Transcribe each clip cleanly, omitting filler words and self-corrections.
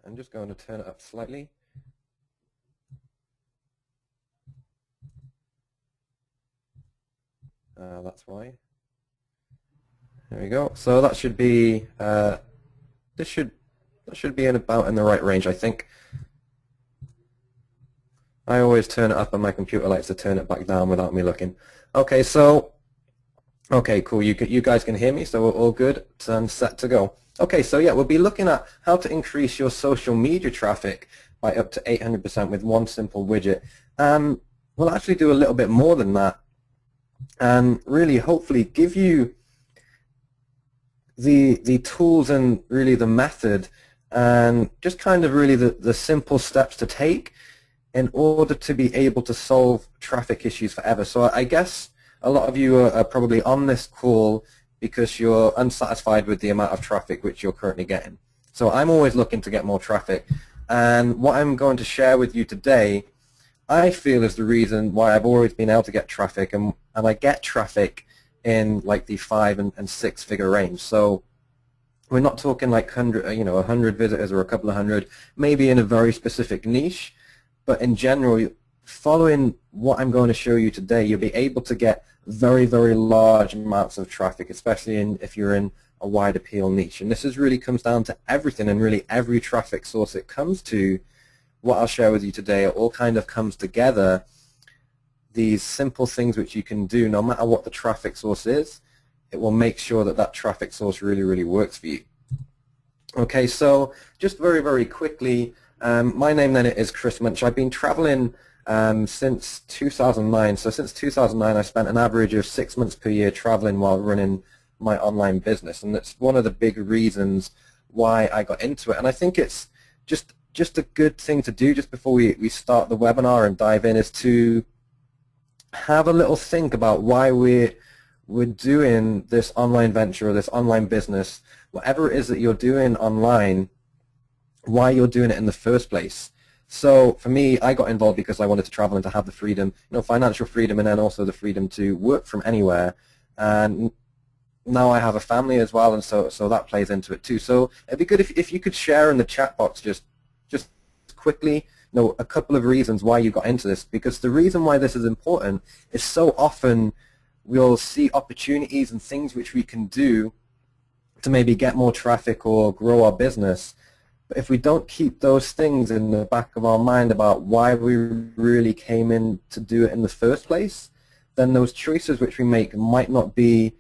I'm just going to turn it up slightly. That's why. There we go. So that should be that should be about in the right range, I think. I always turn it up, and my computer likes to turn it back down without me looking. Okay, so okay, cool. You guys can hear me, so we're all good and set to go. Okay, so yeah, we'll be looking at how to increase your social media traffic by up to 800% with one simple widget. We'll actually do a little bit more than that, and really hopefully give you the tools and really the method and just kind of really the simple steps to take in order to be able to solve traffic issues forever. So I guess a lot of you are probably on this call because you're unsatisfied with the amount of traffic which you're currently getting. So I'm always looking to get more traffic, and what I'm going to share with you today I feel is the reason why I've always been able to get traffic, and I get traffic in like the 5 and 6 figure range. So we're not talking like 100 visitors or a couple of hundred, maybe in a very specific niche, but in general, following what I'm going to show you today, you'll be able to get very, very large amounts of traffic, especially if you're in a wide appeal niche. And this really comes down to everything, and really every traffic source it comes to. What I'll share with you today, it all kind of comes together, these simple things which you can do no matter what the traffic source is. It will make sure that that traffic source really, really works for you. Okay, so just very, very quickly, my name then is Chris Munch. I've been traveling since 2009. So since 2009, I spent an average of 6 months per year traveling while running my online business, and that's one of the big reasons why I got into it. And I think it's just a good thing to do just before we start the webinar and dive in, is to have a little think about why we're doing this online venture or this online business, whatever it is that you're doing online, why you're doing it in the first place. So for me, I got involved because I wanted to travel and to have the freedom, financial freedom, and then also the freedom to work from anywhere. And now I have a family as well, and so that plays into it too. So it'd be good if you could share in the chat box just quickly, a couple of reasons why you got into this, because the reason why this is important is so often we'll see opportunities and things which we can do to maybe get more traffic or grow our business. But if we don't keep those things in the back of our mind about why we really came in to do it in the first place, then those choices which we make might not be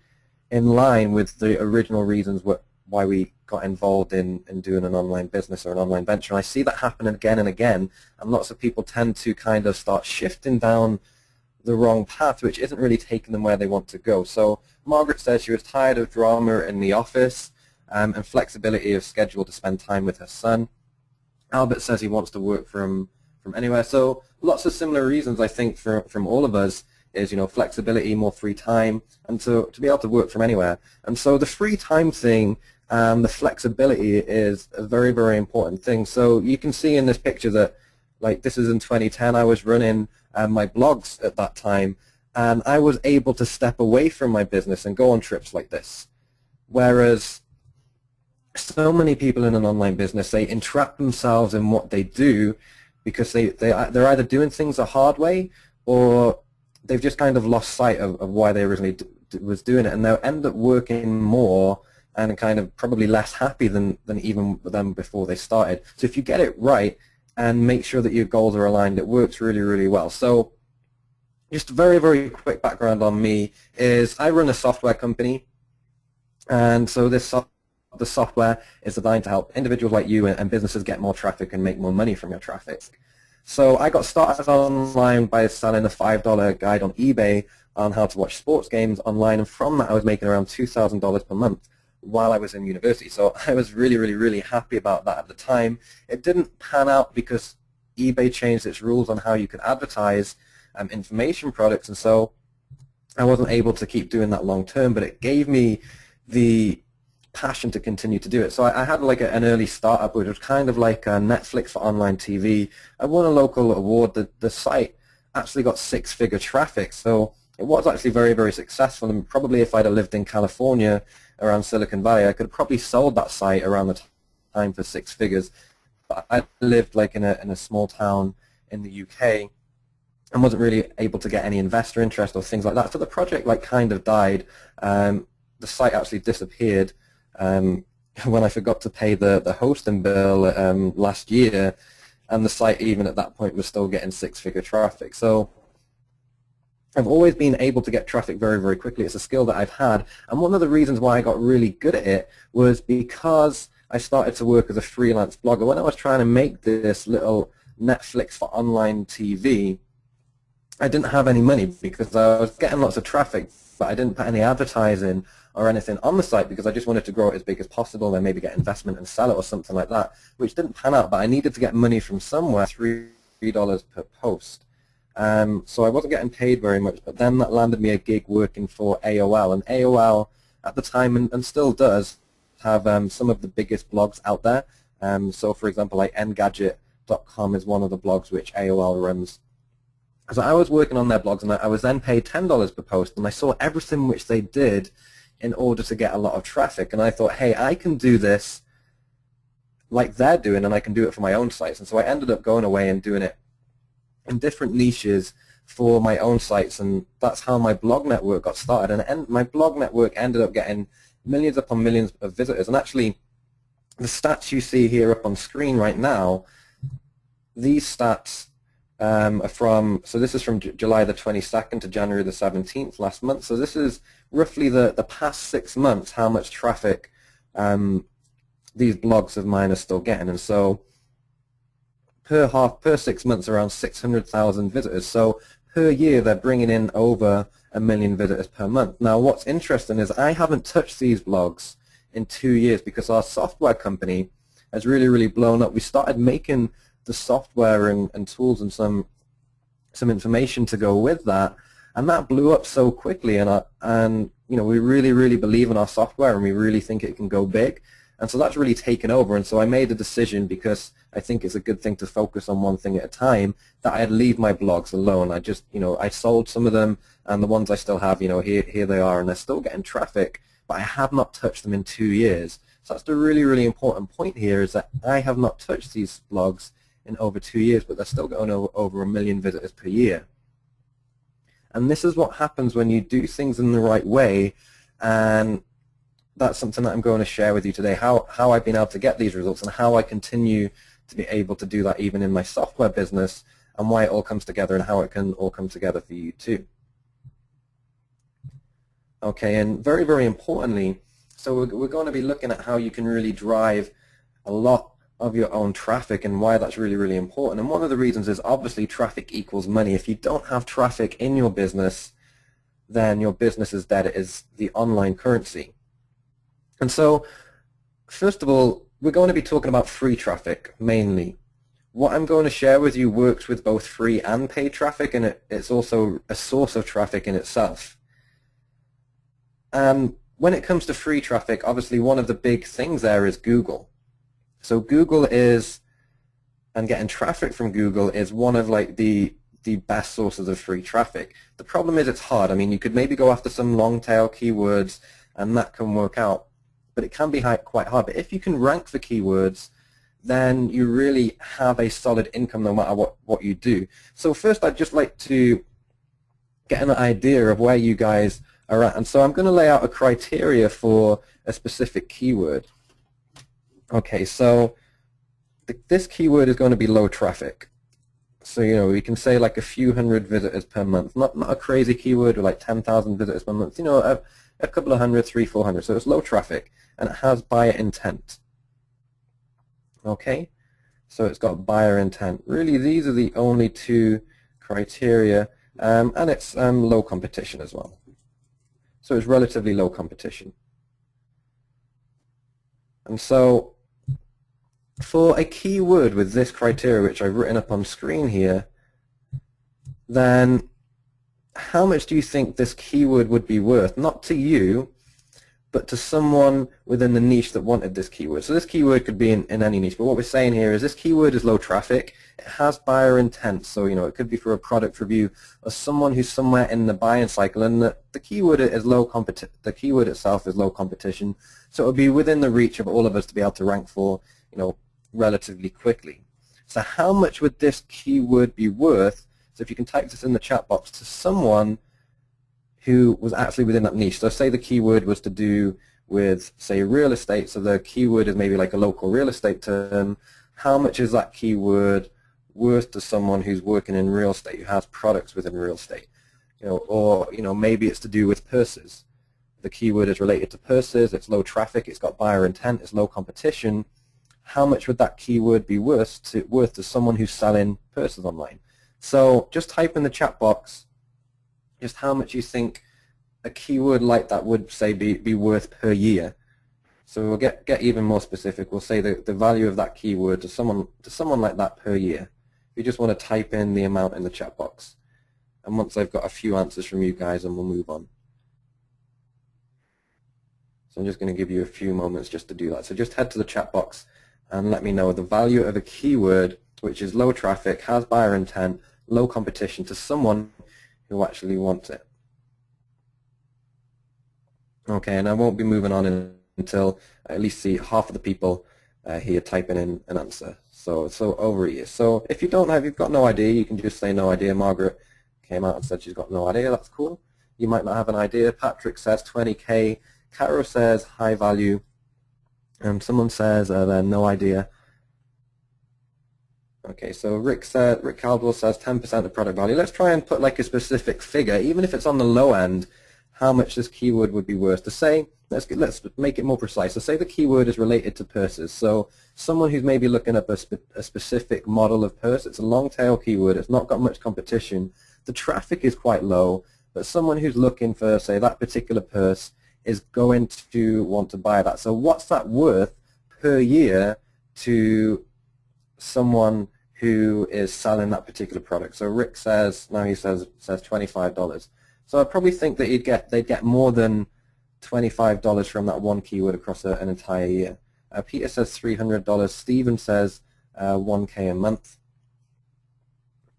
in line with the original reasons why we got involved in doing an online business or an online venture. And I see that happen again and again, and lots of people tend to kind of start shifting down the wrong path, which isn't really taking them where they want to go. So Margaret says she was tired of drama in the office and flexibility of schedule to spend time with her son. Albert says he wants to work from anywhere. So lots of similar reasons, I think, from all of us is, flexibility, more free time, and to be able to work from anywhere. And so the free time thing, the flexibility is a very, very important thing. So you can see in this picture that, like, this is in 2010. I was running my blogs at that time, and I was able to step away from my business and go on trips like this. Whereas so many people in an online business, they entrap themselves in what they do because they're either doing things a hard way, or they've just kind of lost sight of why they originally was doing it, and they'll end up working more and kind of probably less happy than even them before they started. So if you get it right and make sure that your goals are aligned, it works really, really well. So just a very, very quick background on me is I run a software company, and so the software is designed to help individuals like you and businesses get more traffic and make more money from your traffic. So I got started online by selling a $5 guide on eBay on how to watch sports games online, and from that I was making around $2,000 per month while I was in university. So I was really, really, really happy about that at the time. It didn't pan out because eBay changed its rules on how you could advertise information products, and so I wasn't able to keep doing that long term, but it gave me the passion to continue to do it. So I had like an early startup, which was kind of like a Netflix for online TV. I won a local award. The site actually got 6-figure traffic, so it was actually very, very successful, and probably if I'd have lived in California around Silicon Valley, I could have probably sold that site around the time for 6 figures. but I lived like in a small town in the UK and wasn't really able to get any investor interest or things like that. So the project like kind of died. The site actually disappeared when I forgot to pay the hosting bill last year, and the site even at that point was still getting six-figure traffic. So I've always been able to get traffic very, very quickly. It's a skill that I've had, and one of the reasons why I got really good at it was because I started to work as a freelance blogger. When I was trying to make this little Netflix for online TV, I didn't have any money because I was getting lots of traffic, but I didn't put any advertising or anything on the site because I just wanted to grow it as big as possible and maybe get investment and sell it or something like that, which didn't pan out, but I needed to get money from somewhere, $3 per post. So I wasn't getting paid very much, but then that landed me a gig working for AOL, and AOL at the time, and still does, have some of the biggest blogs out there. So for example, like Engadget.com is one of the blogs which AOL runs. So I was working on their blogs, and I was then paid $10 per post, and I saw everything which they did in order to get a lot of traffic, and I thought, hey, I can do this like they're doing, and I can do it for my own sites. And so I ended up going away and doing it in different niches for my own sites, and that's how my blog network got started. And my blog network ended up getting millions upon millions of visitors. And actually, the stats you see here up on screen right now, these stats are from, so this is from July the 22nd to January the 17th last month. So this is roughly the past 6 months, how much traffic these blogs of mine are still getting. And so per 6 months, around 600,000 visitors. So per year, they're bringing in over 1 million visitors per month. Now, what's interesting is I haven't touched these blogs in 2 years because our software company has really, really blown up. We started making the software and tools and some information to go with that, and that blew up so quickly. And you know, we really, really believe in our software, and we really think it can go big. And so that's really taken over. And so I made a decision, because I think it's a good thing to focus on one thing at a time, that I'd leave my blogs alone. I just, you know, I sold some of them, and the ones I still have, you know, here they are, and they're still getting traffic, but I have not touched them in 2 years. So that's the really, really important point here, is that I have not touched these blogs in over 2 years, but they're still going over 1 million visitors per year. And this is what happens when you do things in the right way, and that's something that I'm going to share with you today, how I've been able to get these results and how I continue to be able to do that even in my software business, and why it all comes together and how it can all come together for you too. Okay, and very, very importantly, so we're going to be looking at how you can really drive a lot of your own traffic and why that's really, really important. And one of the reasons is obviously traffic equals money. If you don't have traffic in your business, then your business is dead. It is the online currency. And so, first of all, we're going to be talking about free traffic mainly. What I'm going to share with you works with both free and paid traffic, and it's also a source of traffic in itself. And when it comes to free traffic, obviously one of the big things there is Google. So Google is, and getting traffic from Google is one of like the best sources of free traffic. The problem is it's hard. I mean, you could maybe go after some long tail keywords and that can work out, but it can be quite hard. But if you can rank for keywords, then you really have a solid income no matter what you do. So first, I'd just like to get an idea of where you guys are at. And so I'm going to lay out a criteria for a specific keyword. Okay, so this keyword is going to be low traffic. So, you know, we can say like a few hundred visitors per month. Not a crazy keyword with like 10,000 visitors per month. You know, a couple of hundred, 300, 400. So it's low traffic, and it has buyer intent. Okay, so it's got buyer intent. Really, these are the only two criteria, and it's low competition as well. So it's relatively low competition. And so for a keyword with this criteria, which I've written up on screen here, then how much do you think this keyword would be worth? Not to you, but to someone within the niche that wanted this keyword. So this keyword could be in any niche, but what we're saying here is this keyword is low traffic. It has buyer intent, so you know, it could be for a product review or someone who's somewhere in the buying cycle, and the keyword is low competition. The keyword itself is low competition, so it would be within the reach of all of us to be able to rank for, you know, relatively quickly. So how much would this keyword be worth? So if you can type this in the chat box to someone who was actually within that niche. So say the keyword was to do with, say, real estate. So the keyword is maybe like a local real estate term. How much is that keyword worth to someone who's working in real estate, who has products within real estate? Or maybe it's to do with purses. The keyword is related to purses. It's low traffic. It's got buyer intent. It's low competition. How much would that keyword be worth to someone who's selling purses online? So just type in the chat box just how much you think a keyword like that would, say, be worth per year. So we'll get even more specific. We'll say the value of that keyword to someone like that per year. You just want to type in the amount in the chat box. And once I've got a few answers from you guys, then we'll move on. So I'm just going to give you a few moments just to do that. So just head to the chat box and let me know the value of a keyword which is low traffic, has buyer intent, low competition to someone who actually wants it. Okay, and I won't be moving on until I at least see half of the people here typing in an answer. So over a year. So if you've got no idea, you can just say no idea. Margaret came out and said she's got no idea. That's cool. You might not have an idea. Patrick says 20K. Caro says high value. Someone says no idea. Okay, so Rick Caldwell says 10% of product value. Let's try and put like a specific figure, even if it's on the low end, how much this keyword would be worth. To say, let's make it more precise. So say the keyword is related to purses. So someone who's maybe looking up a specific model of purse, it's a long tail keyword, it's not got much competition, the traffic is quite low, but someone who's looking for, say, that particular purse is going to want to buy that. So what's that worth per year to someone who is selling that particular product? So Rick says, now he says $25. So I probably think that they'd get more than $25 from that one keyword across an entire year. Peter says $300. Steven says 1K a month.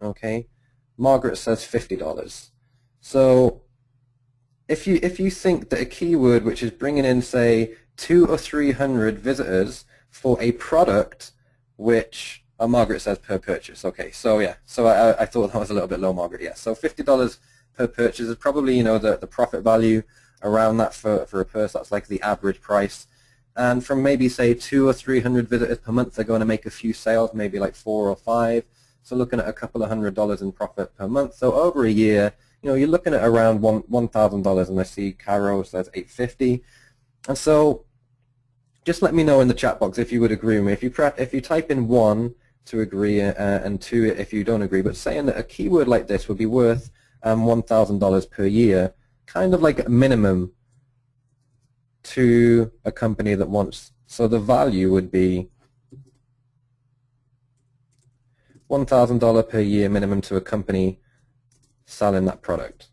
Okay. Margaret says $50. So if you think that a keyword which is bringing in, say, 200 or 300 visitors for a product which Margaret says per purchase. Okay, so yeah, so I thought that was a little bit low, Margaret. Yeah, so $50 per purchase is probably the profit value around that for a purse. That's like the average price. And from maybe, say, 200 or 300 visitors per month, they're going to make a few sales, maybe like 4 or 5. So looking at a couple of $100 in profit per month. So over a year, you're looking at around $1,000. And I see Caro says $850. And so just let me know in the chat box if you would agree with me. If you type in 1 to agree and 2 if you don't agree, but saying that a keyword like this would be worth $1,000 per year, kind of like a minimum to a company that wants, so the value would be $1,000 per year minimum to a company selling that product.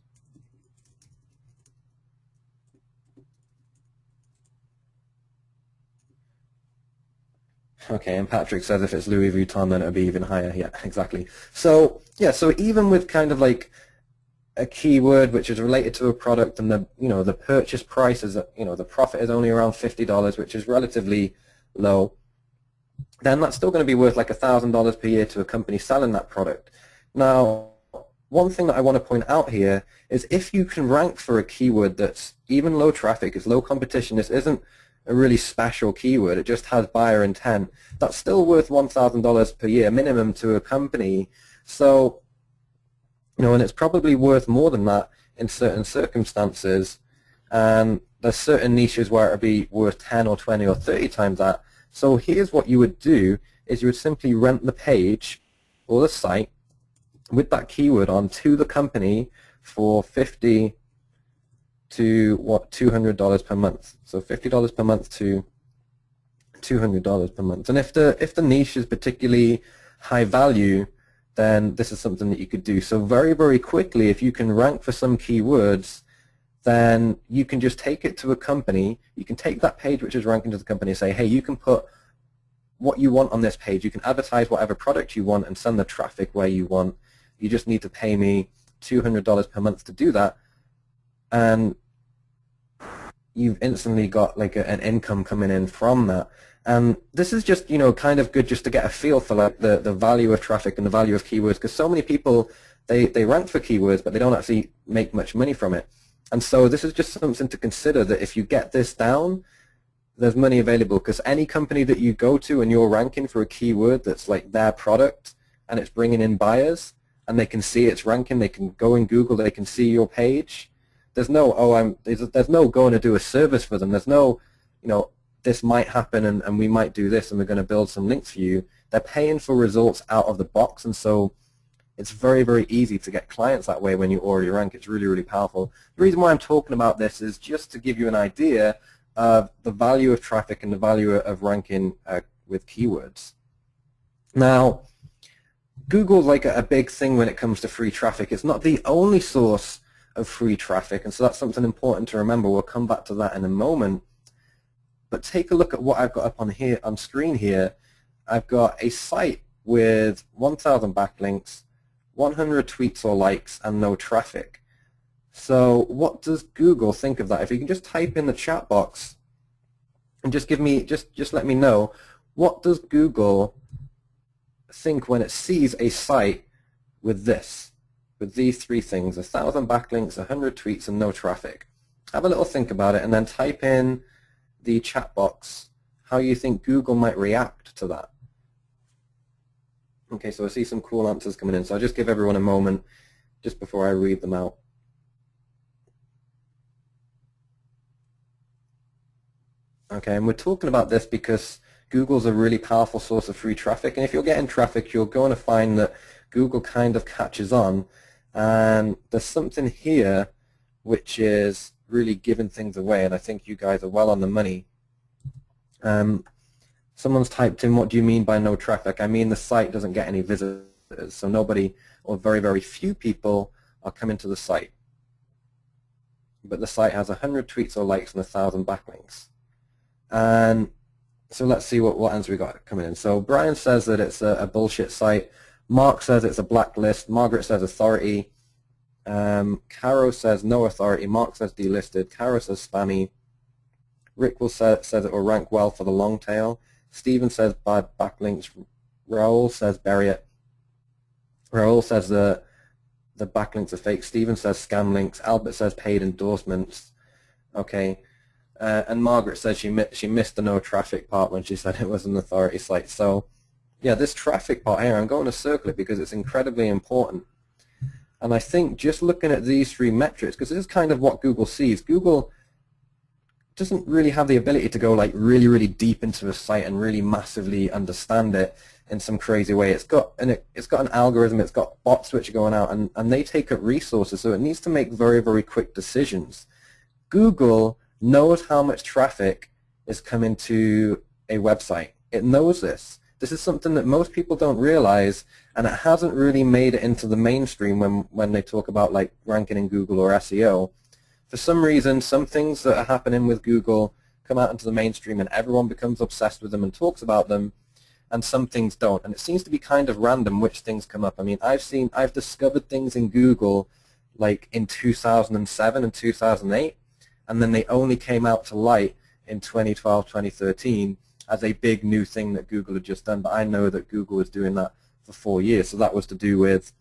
Okay, and Patrick says if it's Louis Vuitton, then it'll be even higher. Yeah, exactly. So yeah, so even with kind of like a keyword which is related to a product, and the purchase price is the profit is only around $50, which is relatively low, then that's still going to be worth like $1,000 per year to a company selling that product. Now, one thing that I want to point out here is if you can rank for a keyword that's even low traffic, it's low competition, this isn't a really special keyword, it just has buyer intent, that's still worth $1,000 per year minimum to a company. So, and it's probably worth more than that in certain circumstances, and there's certain niches where it'll be worth 10 or 20 or 30 times that. So here's what you would do, is you would simply rent the page or the site with that keyword on to the company for $50 to $200 per month. So $50 per month to $200 per month. And if the niche is particularly high value, then this is something that you could do. So very, very quickly, if you can rank for some keywords, then you can just take it to a company. You can take that page which is ranking to the company and say, hey, you can put what you want on this page. You can advertise whatever product you want and send the traffic where you want. You just need to pay me $200 per month to do that. And you've instantly got like an income coming in from that. And this is just, kind of good just to get a feel for like the value of traffic and the value of keywords, because so many people, they rank for keywords, but they don't actually make much money from it. And so this is just something to consider, that if you get this down, there's money available, because any company that you go to and you're ranking for a keyword that's like their product and it's bringing in buyers and they can see it's ranking, they can go in Google, they can see your page. There's no, there's no going to do a service for them. There's no, this might happen and we might do this and we're going to build some links for you. They're paying for results out of the box, and so it's very, very easy to get clients that way when you already rank. It's really, really powerful. The reason why I'm talking about this is just to give you an idea of the value of traffic and the value of ranking with keywords. Now, Google's like a big thing when it comes to free traffic. It's not the only source of free traffic, and so that's something important to remember. We'll come back to that in a moment. But take a look at what I've got up on screen here. I've got a site with 1,000 backlinks, 100 tweets or likes, and no traffic. So what does Google think of that? If you can just type in the chat box and just give me, just let me know, what does Google think when it sees a site with this, with these three things: 1,000 backlinks, 100 tweets, and no traffic? Have a little think about it, and then type in the chat box how you think Google might react to that. Okay, so I see some cool answers coming in, so I'll just give everyone a moment just before I read them out. Okay, and we're talking about this because Google's a really powerful source of free traffic, and if you're getting traffic, you're going to find that Google kind of catches on, and there's something here which is really giving things away, and I think you guys are well on the money. Someone's typed in, what do you mean by no traffic? I mean the site doesn't get any visitors, so nobody or very, very few people are coming to the site. But the site has 100 tweets or likes and 1,000 backlinks. And so let's see what answer we got coming in. So Brian says that it's a bullshit site. Mark says it's a blacklist. Margaret says authority. Caro says no authority. Mark says delisted. Caro says spammy. Rick says it will rank well for the long tail. Stephen says bad backlinks. Raul says bury it. Raul says the backlinks are fake. Stephen says scam links. Albert says paid endorsements. Okay. And Margaret says she missed the no traffic part when she said it was an authority site. So yeah, this traffic part here, I'm going to circle it because it's incredibly important. And I think just looking at these three metrics, because this is kind of what Google sees. Google doesn't really have the ability to go like really, really deep into a site and really massively understand it in some crazy way. It's got an algorithm, it's got bots which are going out, and they take up resources, so it needs to make very, very quick decisions. Google knows how much traffic is coming to a website. It knows this. This is something that most people don't realize, and it hasn't really made it into the mainstream when they talk about like ranking in Google or SEO. For some reason, some things that are happening with Google come out into the mainstream and everyone becomes obsessed with them and talks about them, and some things don't. And it seems to be kind of random which things come up. I mean, I've discovered things in Google like in 2007 and 2008, and then they only came out to light in 2012, 2013 as a big new thing that Google had just done. But I know that Google was doing that for 4 years. So that was to do with,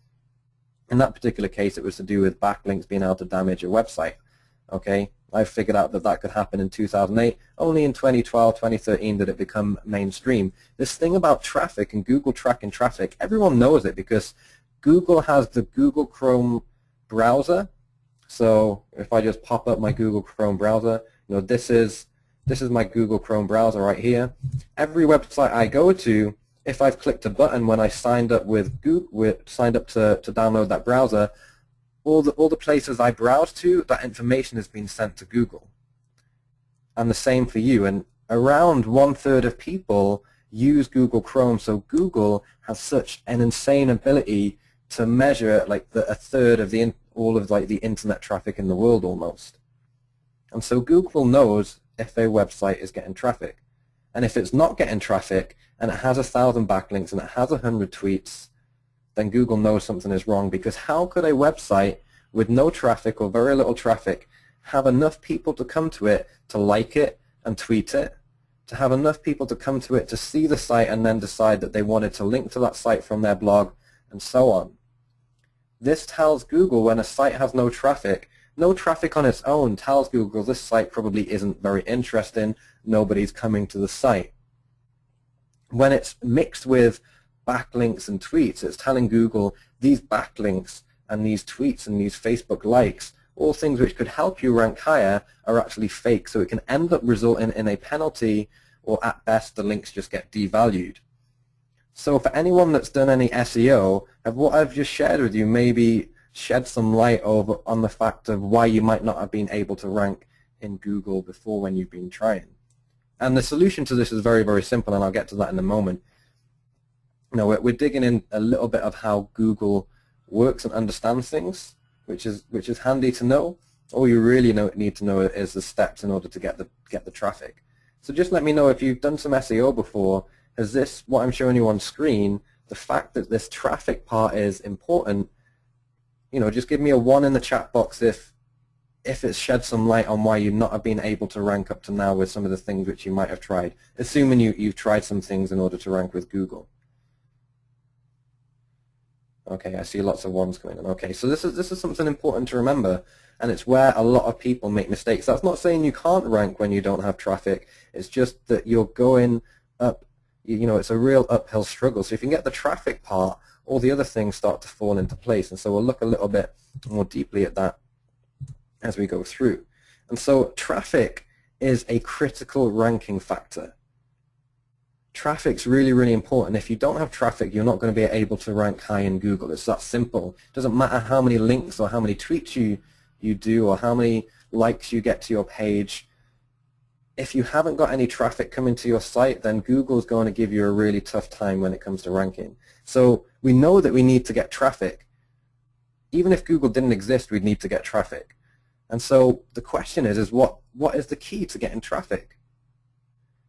in that particular case, it was to do with backlinks being able to damage a website. Okay, I figured out that that could happen in 2008. Only in 2012, 2013 did it become mainstream. This thing about traffic and Google tracking traffic, everyone knows it because Google has the Google Chrome browser. So if I just pop up my Google Chrome browser, this is my Google Chrome browser right here. Every website I go to, if I've clicked a button when I signed up with Google, signed up to download that browser, all the places I browse to, that information has been sent to Google. And the same for you. And around 1/3 of people use Google Chrome, so Google has such an insane ability to measure like a third of all of like the internet traffic in the world almost. And so Google knows if a website is getting traffic. And if it's not getting traffic and it has 1,000 backlinks and it has 100 tweets, then Google knows something is wrong, because how could a website with no traffic or very little traffic have enough people to come to it, to like it and tweet it, to have enough people to come to it to see the site and then decide that they wanted to link to that site from their blog, and so on. This tells Google when a site has no traffic on its own tells Google this site probably isn't very interesting, nobody's coming to the site. When it's mixed with backlinks and tweets, it's telling Google these backlinks and these tweets and these Facebook likes, all things which could help you rank higher, are actually fake, so it can end up resulting in a penalty, or at best the links just get devalued. So for anyone that's done any SEO, have what I've just shared with you maybe shed some light over on the fact of why you might not have been able to rank in Google before when you've been trying. And the solution to this is very, very simple, and I'll get to that in a moment. You know, we're digging in a little bit of how Google works and understands things, which is handy to know. All you really need to know is the steps in order to get the traffic. So just let me know if you've done some SEO before. Has this, what I'm showing you on screen, the fact that this traffic part is important, you know, just give me a 1 in the chat box if it's shed some light on why you've not been able to rank up to now with some of the things which you might have tried, assuming you've tried some things in order to rank with Google. Okay, I see lots of 1s coming in. Okay, so this is something important to remember, and it's where a lot of people make mistakes. That's not saying you can't rank when you don't have traffic. It's just that you're going up, you know, it's a real uphill struggle. So if you can get the traffic part, all the other things start to fall into place. And so we'll look a little bit more deeply at that as we go through. And so traffic is a critical ranking factor. Traffic's really, really important. If you don't have traffic, you're not going to be able to rank high in Google. It's that simple. It doesn't matter how many links or how many tweets you do or how many likes you get to your page. If you haven't got any traffic coming to your site, then Google's going to give you a really tough time when it comes to ranking. So we know that we need to get traffic. Even if Google didn't exist, we'd need to get traffic. And so the question is what is the key to getting traffic?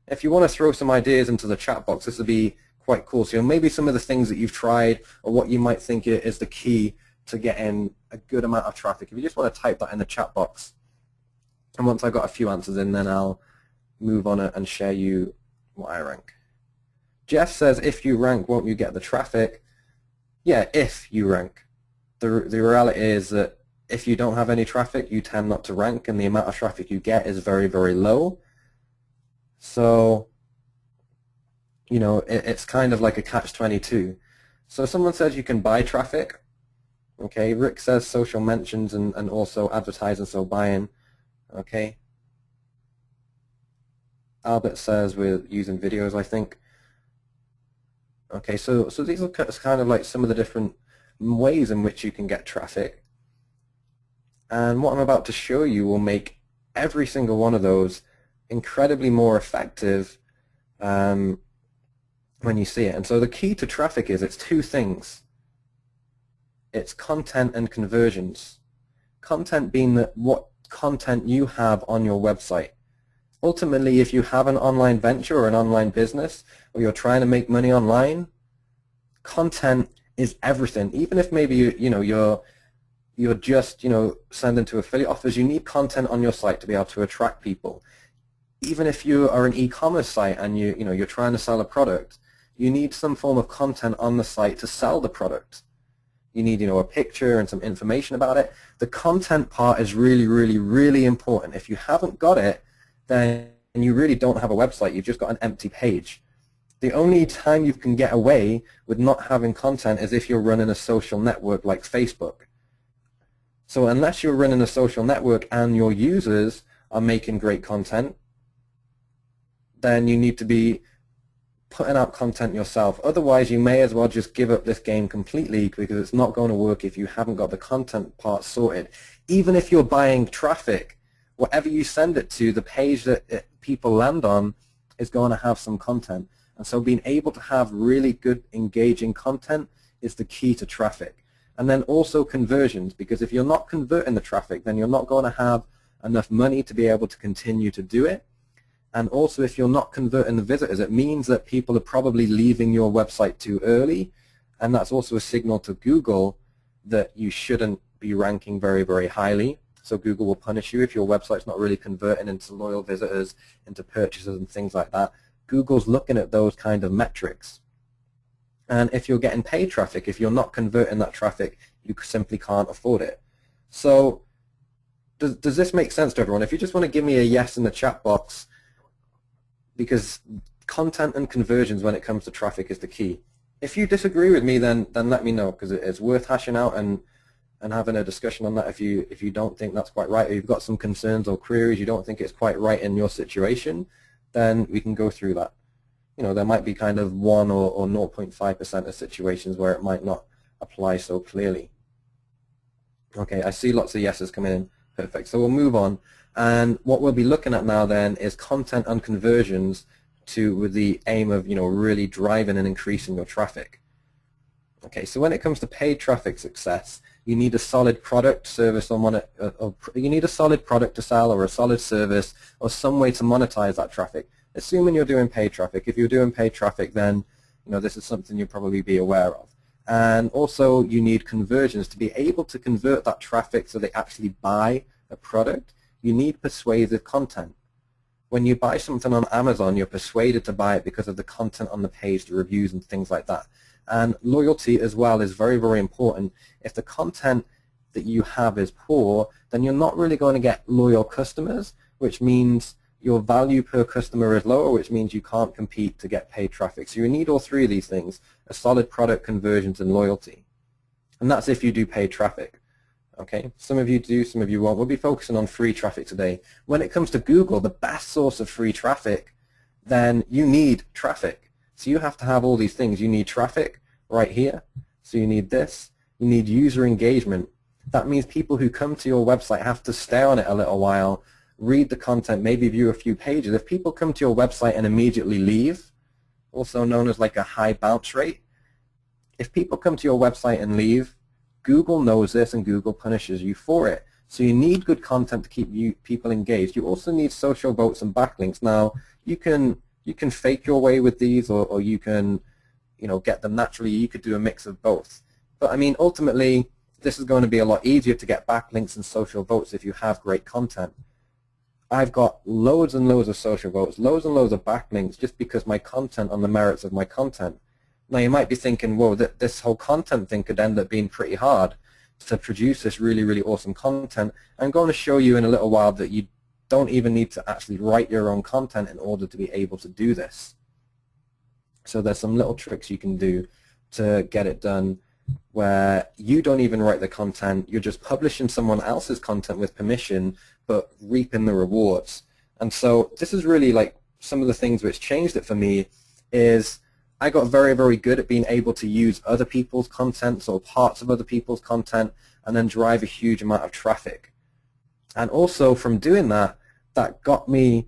If you want to throw some ideas into the chat box, this would be quite cool. So maybe some of the things that you've tried or what you might think is the key to getting a good amount of traffic. If you just want to type that in the chat box, and once I've got a few answers in, then I'll move on and share you what I rank. Jeff says, if you rank, won't you get the traffic? Yeah, if you rank. The reality is that if you don't have any traffic, you tend not to rank, and the amount of traffic you get is very, very low. So, you know, it's kind of like a catch-22. So someone says you can buy traffic. Okay, Rick says social mentions and also advertising, so buying. Okay. Albert says we're using videos, I think. Okay, so these are kind of like some of the different ways in which you can get traffic. And what I'm about to show you will make every single one of those incredibly more effective when you see it. And so the key to traffic is it's two things. It's content and conversions. Content being what content you have on your website. Ultimately, if you have an online venture or an online business, or you're trying to make money online, content is everything. Even if maybe you're just sending to affiliate offers, you need content on your site to be able to attract people. Even if you are an e-commerce site and you're trying to sell a product, you need some form of content on the site to sell the product. You need a picture and some information about it. The content part is really, really, really important. If you haven't got it, then you really don't have a website. You've just got an empty page. The only time you can get away with not having content is if you're running a social network like Facebook. So unless you're running a social network and your users are making great content, then you need to be putting out content yourself. Otherwise, you may as well just give up this game completely, because it's not going to work if you haven't got the content part sorted. Even if you're buying traffic, whatever you send it to, the page that people land on is going to have some content. And so being able to have really good, engaging content is the key to traffic. And then also conversions, because if you're not converting the traffic, then you're not going to have enough money to be able to continue to do it. And also, if you're not converting the visitors, it means that people are probably leaving your website too early, and that's also a signal to Google that you shouldn't be ranking very, very highly. so Google will punish you if your website's not really converting into loyal visitors, into purchases and things like that. Google's looking at those kind of metrics. And if you're getting paid traffic, if you're not converting that traffic, you simply can't afford it. So does this make sense to everyone? If you just want to give me a yes in the chat box, because content and conversions when it comes to traffic is the key. If you disagree with me, then let me know, because it's worth hashing out and having a discussion on that. If you don't think that's quite right, or you've got some concerns or queries, you don't think it's quite right in your situation, then we can go through that. There might be kind of 1 or 0.5% of situations where it might not apply so clearly. Okay, I see lots of yeses coming in. Perfect. So we'll move on. And what we'll be looking at now then is content and conversions with the aim of really driving and increasing your traffic. Okay, so when it comes to paid traffic success, you need a solid product, service, or you need a solid product to sell, or a solid service, or some way to monetize that traffic. Assuming you're doing paid traffic. If you're doing paid traffic, then this is something you'll probably be aware of. And also you need conversions. To be able to convert that traffic so they actually buy a product, you need persuasive content. When you buy something on Amazon, you're persuaded to buy it because of the content on the page, the reviews and things like that. And loyalty as well is very, very important. If the content that you have is poor, then you're not really going to get loyal customers, which means your value per customer is lower, which means you can't compete to get paid traffic. So you need all three of these things: a solid product, conversions, and loyalty. And that's if you do paid traffic. Okay, some of you do, some of you won't. We'll be focusing on free traffic today. When it comes to Google, the best source of free traffic, then you need traffic. So you have to have all these things. You need traffic right here. So you need this. You need user engagement. That means people who come to your website have to stay on it a little while, read the content, maybe view a few pages. If people come to your website and immediately leave, also known as like a high bounce rate, if people come to your website and leave, Google knows this and Google punishes you for it. So you need good content to keep people engaged. You also need social votes and backlinks. Now, you can fake your way with these, or you can get them naturally. You could do a mix of both. But I mean, ultimately, this is going to be a lot easier to get backlinks and social votes if you have great content. I've got loads and loads of social votes, loads and loads of backlinks, just because my content on the merits of my content. Now you might be thinking, whoa, this whole content thing could end up being pretty hard to produce this really, really awesome content. I'm going to show you in a little while that you don't even need to actually write your own content in order to be able to do this. So there's some little tricks you can do to get it done where you don't even write the content, you're just publishing someone else's content with permission, but reaping the rewards. And so this is really like some of the things which changed it for me is I got very, very good at being able to use other people's content or parts of other people's content and then drive a huge amount of traffic. And also from doing that, that got me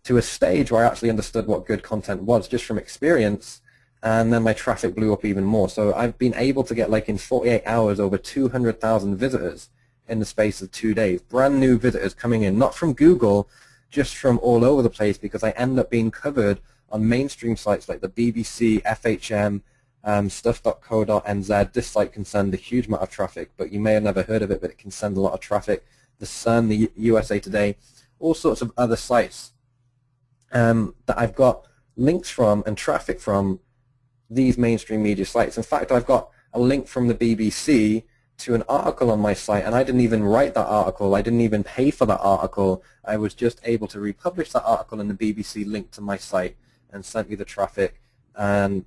to a stage where I actually understood what good content was just from experience, and then my traffic blew up even more. So I've been able to get, like, in 48 hours over 200,000 visitors in the space of 2 days. Brand new visitors coming in, not from Google, just from all over the place, because I end up being covered on mainstream sites like the BBC, FHM, stuff.co.nz. This site can send a huge amount of traffic, but you may have never heard of it, but it can send a lot of traffic. The Sun, the USA Today, all sorts of other sites that I've got links from and traffic from these mainstream media sites. In fact, I've got a link from the BBC to an article on my site, and I didn't even write that article. I didn't even pay for that article. I was just able to republish that article, and the BBC linked to my site and sent me the traffic. And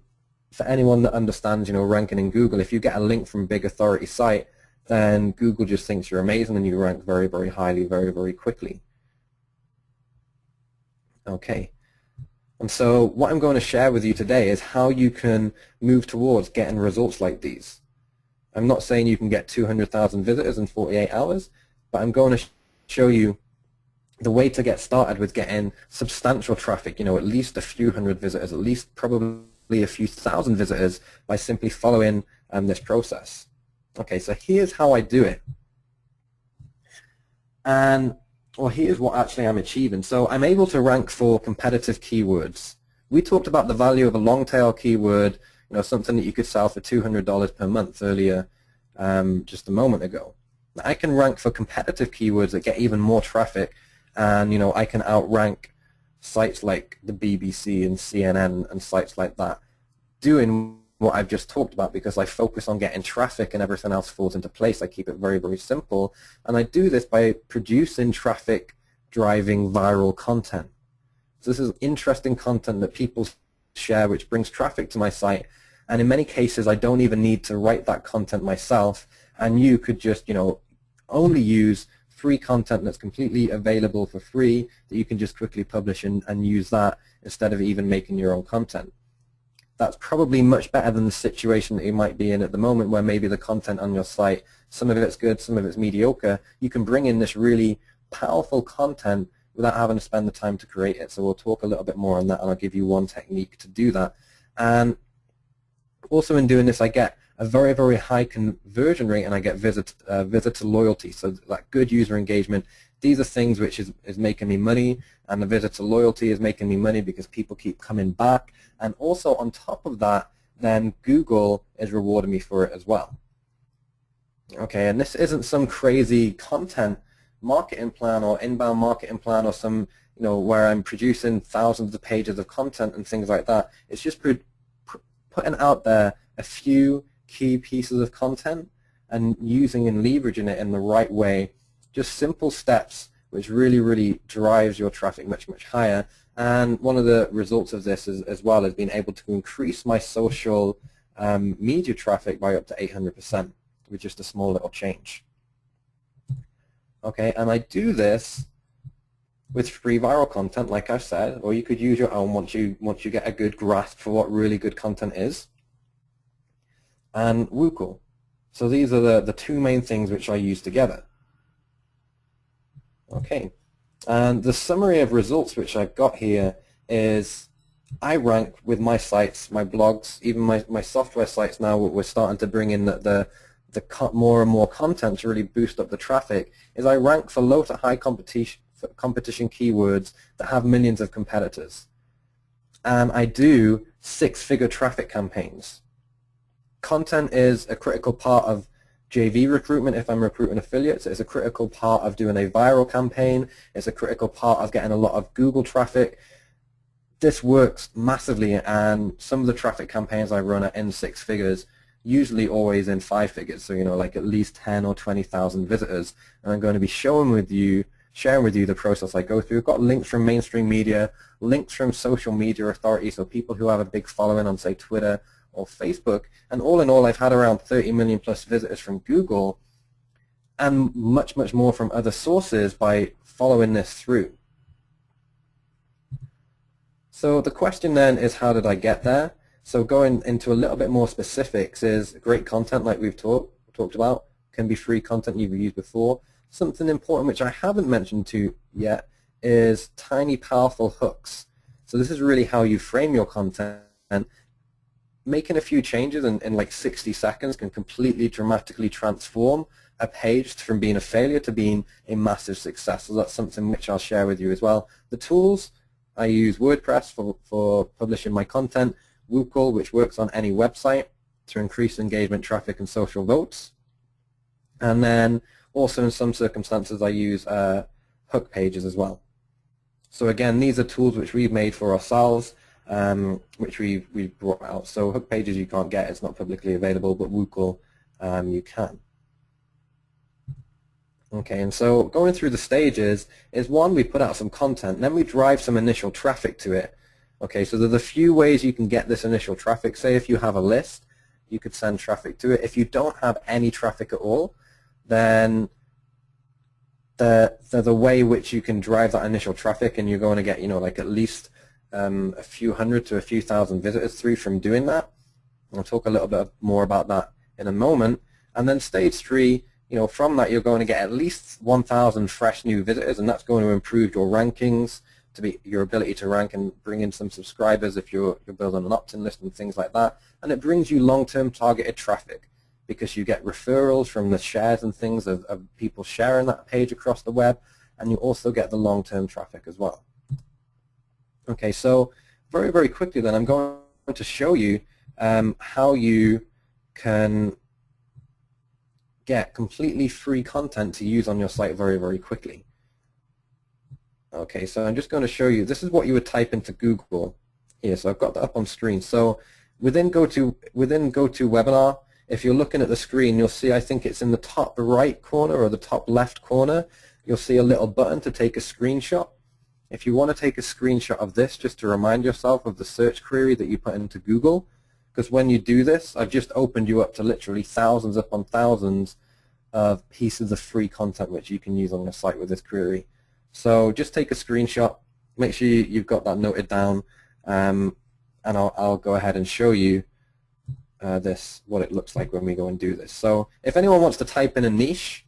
for anyone that understands, ranking in Google, if you get a link from a big authority site, then Google just thinks you're amazing and you rank very, very highly, very, very quickly. Okay. And so what I'm going to share with you today is how you can move towards getting results like these. I'm not saying you can get 200,000 visitors in 48 hours, but I'm going to show you the way to get started with getting substantial traffic, at least a few hundred visitors, at least probably a few thousand visitors by simply following this process. Okay, so here's how I do it. And well, here's what actually I'm achieving. So I'm able to rank for competitive keywords. We talked about the value of a long tail keyword, something that you could sell for $200 per month earlier, just a moment ago. I can rank for competitive keywords that get even more traffic, and I can outrank sites like the BBC and CNN and sites like that, doing what I've just talked about, because I focus on getting traffic and everything else falls into place. I keep it very, very simple, and I do this by producing traffic driving viral content. So this is interesting content that people share which brings traffic to my site, and in many cases I don't even need to write that content myself, and you could just only use free content that's completely available for free that you can just quickly publish and use that instead of even making your own content. That's probably much better than the situation that you might be in at the moment, where maybe the content on your site, some of it's good, some of it's mediocre. You can bring in this really powerful content without having to spend the time to create it. So we'll talk a little bit more on that, and I'll give you one technique to do that. And also in doing this, I get a very, very high conversion rate, and I get visitor loyalty, so that good user engagement. These are things which is making me money, and the visitor loyalty is making me money because people keep coming back. And also on top of that, then Google is rewarding me for it as well. Okay, and this isn't some crazy content marketing plan or inbound marketing plan or some, where I'm producing thousands of pages of content and things like that. It's just putting out there a few key pieces of content and using and leveraging it in the right way. Just simple steps which really, really drives your traffic much, much higher. And one of the results of this is, as well, is being able to increase my social media traffic by up to 800% with just a small little change. Okay, and I do this with free viral content, like I said, or you could use your own once you get a good grasp for what really good content is. And WooCool. So these are the two main things which I use together. Okay, and the summary of results which I've got here is I rank with my sites, my blogs, even my software sites now. We're starting to bring in the more and more content to really boost up the traffic. Is I rank for low to high competition keywords that have millions of competitors, and I do 6-figure traffic campaigns. Content is a critical part of JV recruitment if I'm recruiting affiliates. It's a critical part of doing a viral campaign. It's a critical part of getting a lot of Google traffic. This works massively, and some of the traffic campaigns I run are in 6 figures, usually always in 5 figures, so like at least 10 or 20,000 visitors. And I'm going to be sharing with you the process I go through. I've got links from mainstream media, links from social media authorities, so people who have a big following on, say, Twitter or Facebook, and all in all I've had around 30 million plus visitors from Google, and much, much more from other sources by following this through. So the question then is, how did I get there? So going into a little bit more specifics is great content, like we've talked about, can be free content you've used before. Something important which I haven't mentioned to yet is tiny powerful hooks. So this is really how you frame your content. Making a few changes in like 60 seconds can completely dramatically transform a page from being a failure to being a massive success. So that's something which I'll share with you as well. The tools, I use WordPress for publishing my content, WooCool, which works on any website to increase engagement, traffic, and social votes. And then also in some circumstances I use hook pages as well. So again, these are tools which we've made for ourselves, which we've brought out. So hook pages you can't get, it's not publicly available, but WooCool you can. Okay, and so going through the stages is, one, we put out some content, then we drive some initial traffic to it. Okay, so there's a few ways you can get this initial traffic. Say if you have a list, you could send traffic to it. If you don't have any traffic at all, then the way which you can drive that initial traffic, and you're going to get like at least a few hundred to a few thousand visitors through from doing that. I'll talk a little bit more about that in a moment. And then stage 3, from that you're going to get at least 1,000 fresh new visitors, and that's going to improve your rankings, to be your ability to rank and bring in some subscribers if you're building an opt-in list and things like that. And it brings you long-term targeted traffic because you get referrals from the shares and things of people sharing that page across the web, and you also get the long-term traffic as well. Okay, so very, very quickly then I'm going to show you how you can get completely free content to use on your site very, very quickly. Okay, so I'm just going to show you, this is what you would type into Google here. So I've got that up on screen. So within GoToWebinar, if you're looking at the screen, you'll see, I think it's in the top right corner or the top left corner, you'll see a little button to take a screenshot. If you want to take a screenshot of this, just to remind yourself of the search query that you put into Google, because when you do this, I've just opened you up to literally thousands upon thousands of pieces of free content which you can use on your site with this query. So just take a screenshot, make sure you've got that noted down, and I'll go ahead and show you what it looks like when we go and do this. So if anyone wants to type in a niche,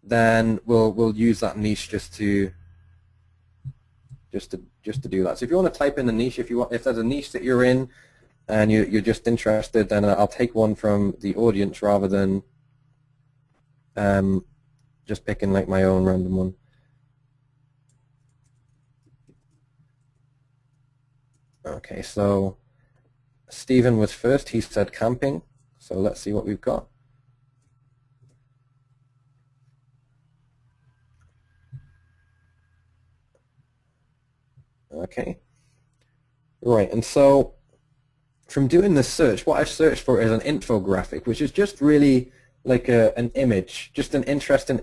then we'll use that niche just to do that. So if you want to type in a niche, if there's a niche that you're in and you're just interested, then I'll take one from the audience rather than just picking like my own random one. Okay, so Stephen was first. He said camping. So let's see what we've got. Okay. Right, and so from doing this search, what I've searched for is an infographic, which is just really like an image, just an interesting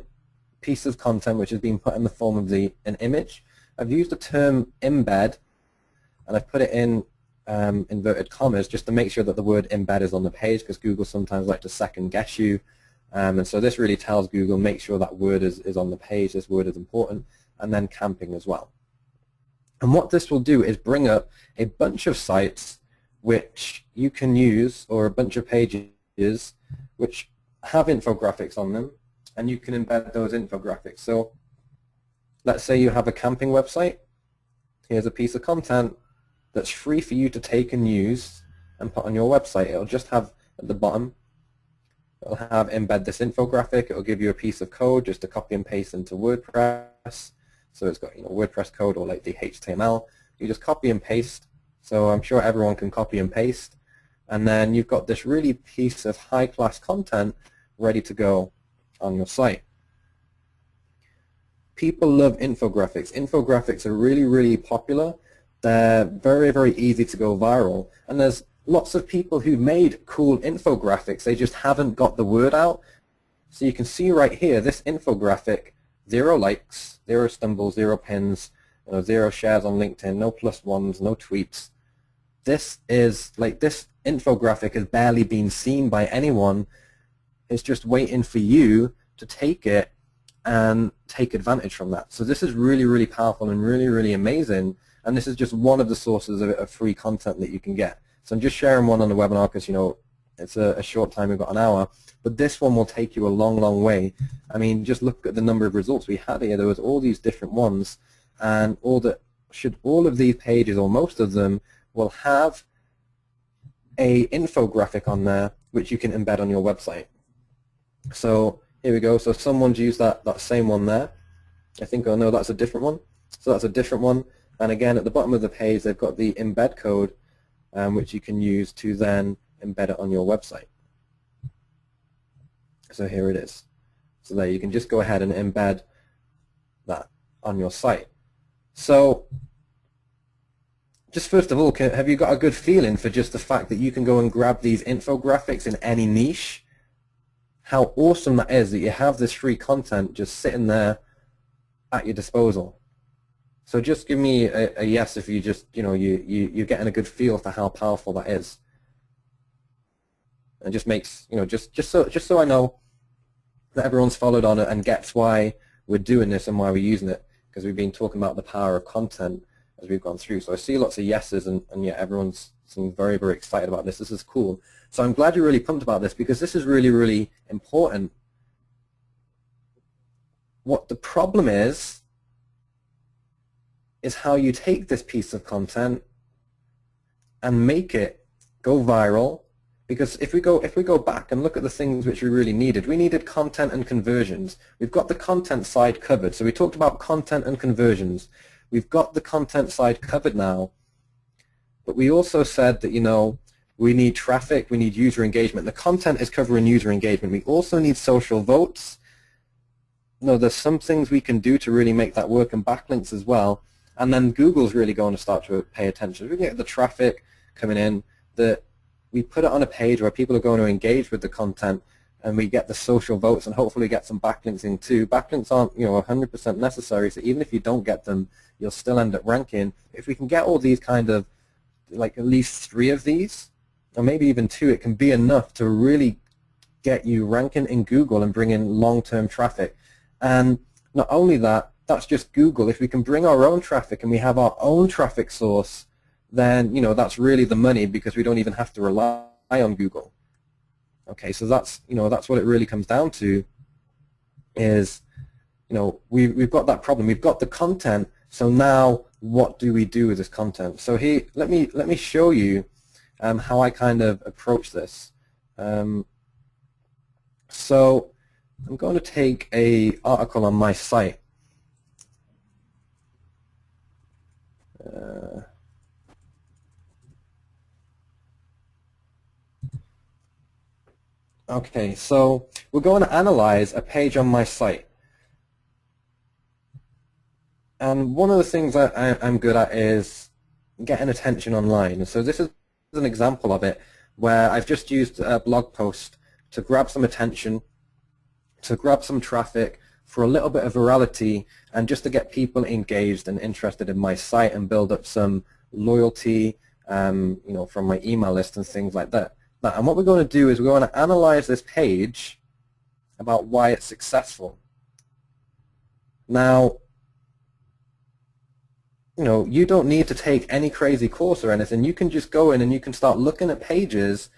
piece of content which has been put in the form of an image. I've used the term embed, and I've put it in inverted commas just to make sure that the word embed is on the page, because Google sometimes like to second guess you. And so this really tells Google, make sure that word is on the page, this word is important, and then camping as well. And what this will do is bring up a bunch of sites which you can use, or a bunch of pages which have infographics on them, and you can embed those infographics. So let's say you have a camping website. Here's a piece of content that's free for you to take and use and put on your website. It'll just have at the bottom, it'll have embed this infographic. It'll give you a piece of code just to copy and paste into WordPress. So it's got WordPress code or like the HTML. You just copy and paste. So I'm sure everyone can copy and paste. And then you've got this really piece of high-class content ready to go on your site. People love infographics. Infographics are really, really popular. They're very, very easy to go viral. And there's lots of people who've made cool infographics. They just haven't got the word out. So you can see right here, this infographic, 0 likes, 0 stumbles, 0 pins, 0 shares on LinkedIn, no +1s, no tweets. This infographic has barely been seen by anyone. It's just waiting for you to take it and take advantage from that. So this is really, really powerful and really, really amazing. And this is just one of the sources of free content that you can get. So I'm just sharing one on the webinar because, it's a short time, we've got an hour. But this one will take you a long, long way. I mean, just look at the number of results we had here. There was all these different ones. And all of these pages, or most of them, will have a infographic on there which you can embed on your website. So here we go. So someone's used that same one there. I think, oh no, that's a different one. So that's a different one. And again, at the bottom of the page, they've got the embed code, which you can use to then embed it on your website. So here it is. So there, you can just go ahead and embed that on your site. So just first of all, have you got a good feeling for just the fact that you can go and grab these infographics in any niche? How awesome that is, that you have this free content just sitting there at your disposal. So just give me a yes if you just, you're getting a good feel for how powerful that is. And just makes, just so I know that everyone's followed on it and gets why we're doing this and why we're using it, because we've been talking about the power of content as we've gone through. So I see lots of yeses, and yeah, everyone's seems very, very excited about this. This is cool. So I'm glad you're really pumped about this, because this is really, really important. What the problem is how you take this piece of content and make it go viral. Because if we go back and look at the things which we really needed, we needed content and conversions. We've got the content side covered. So we talked about content and conversions. We've got the content side covered now. But we also said that, we need traffic, we need user engagement. The content is covering user engagement. We also need social votes. No, there's some things we can do to really make that work, and backlinks as well. And then Google's really going to start to pay attention. We get the traffic coming in, that we put it on a page where people are going to engage with the content, and we get the social votes, and hopefully get some backlinks in too. Backlinks aren't 100% necessary, so even if you don't get them, you'll still end up ranking. If we can get all these kind of, like at least 3 of these, or maybe even 2, it can be enough to really get you ranking in Google and bring in long-term traffic. And not only that, that's just Google. If we can bring our own traffic and we have our own traffic source, then that's really the money, because we don't even have to rely on Google. Okay, so that's that's what it really comes down to. Is we've got that problem. We've got the content. So now what do we do with this content? So here, let me show you how I kind of approach this. So I'm going to take a article on my site. Okay, so we're going to analyze a page on my site. And one of the things that I'm good at is getting attention online. And so this is an example of it, where I've just used a blog post to grab some attention, to grab some traffic, for a little bit of virality, and just to get people engaged and interested in my site and build up some loyalty, from my email list and things like that. And what we're going to do is we're going to analyze this page about why it's successful. Now, you don't need to take any crazy course or anything. You can just go in and you can start looking at pages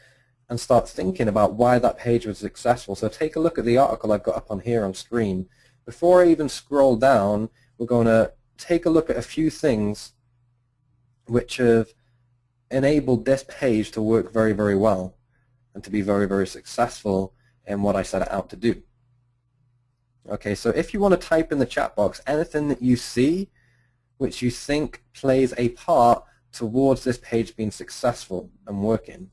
and start thinking about why that page was successful. So take a look at the article I've got up on here on screen. Before I even scroll down, we're going to take a look at a few things which have enabled this page to work very, very well and to be very, very successful in what I set it out to do. Okay, so if you want to type in the chat box anything that you see which you think plays a part towards this page being successful and working.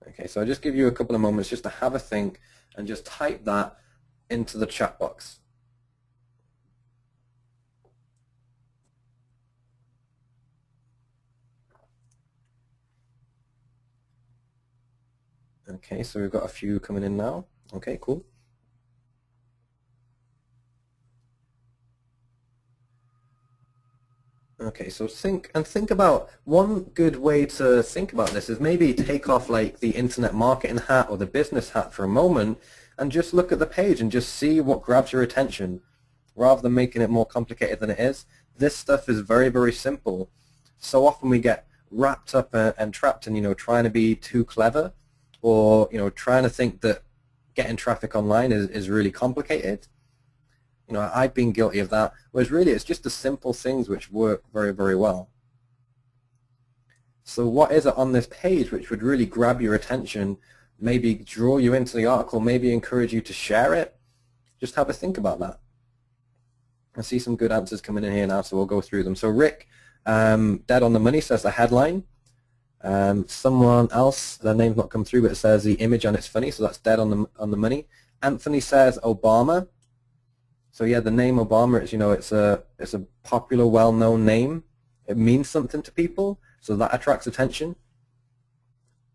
Okay, so I'll just give you a couple of moments just to have a think and just type that into the chat box. Okay, so we've got a few coming in now. Okay, cool. Okay, so think about, one good way to think about this is maybe take off like the internet marketing hat or the business hat for a moment and just look at the page and just see what grabs your attention rather than making it more complicated than it is. This stuff is very, very simple. So often we get wrapped up and trapped in trying to be too clever, or trying to think that getting traffic online is really complicated. I've been guilty of that, whereas really it's just the simple things which work very, very well. So what is it on this page which would really grab your attention, maybe draw you into the article, maybe encourage you to share it? Just have a think about that. I see some good answers coming in here now, so we'll go through them. So Rick, dead on the money, says the headline. Someone else, their name's not come through, but it says the image and it's funny, so that's dead on the money. Anthony says Obama. So yeah, the name Obama is, it's a popular, well-known name. It means something to people, so that attracts attention.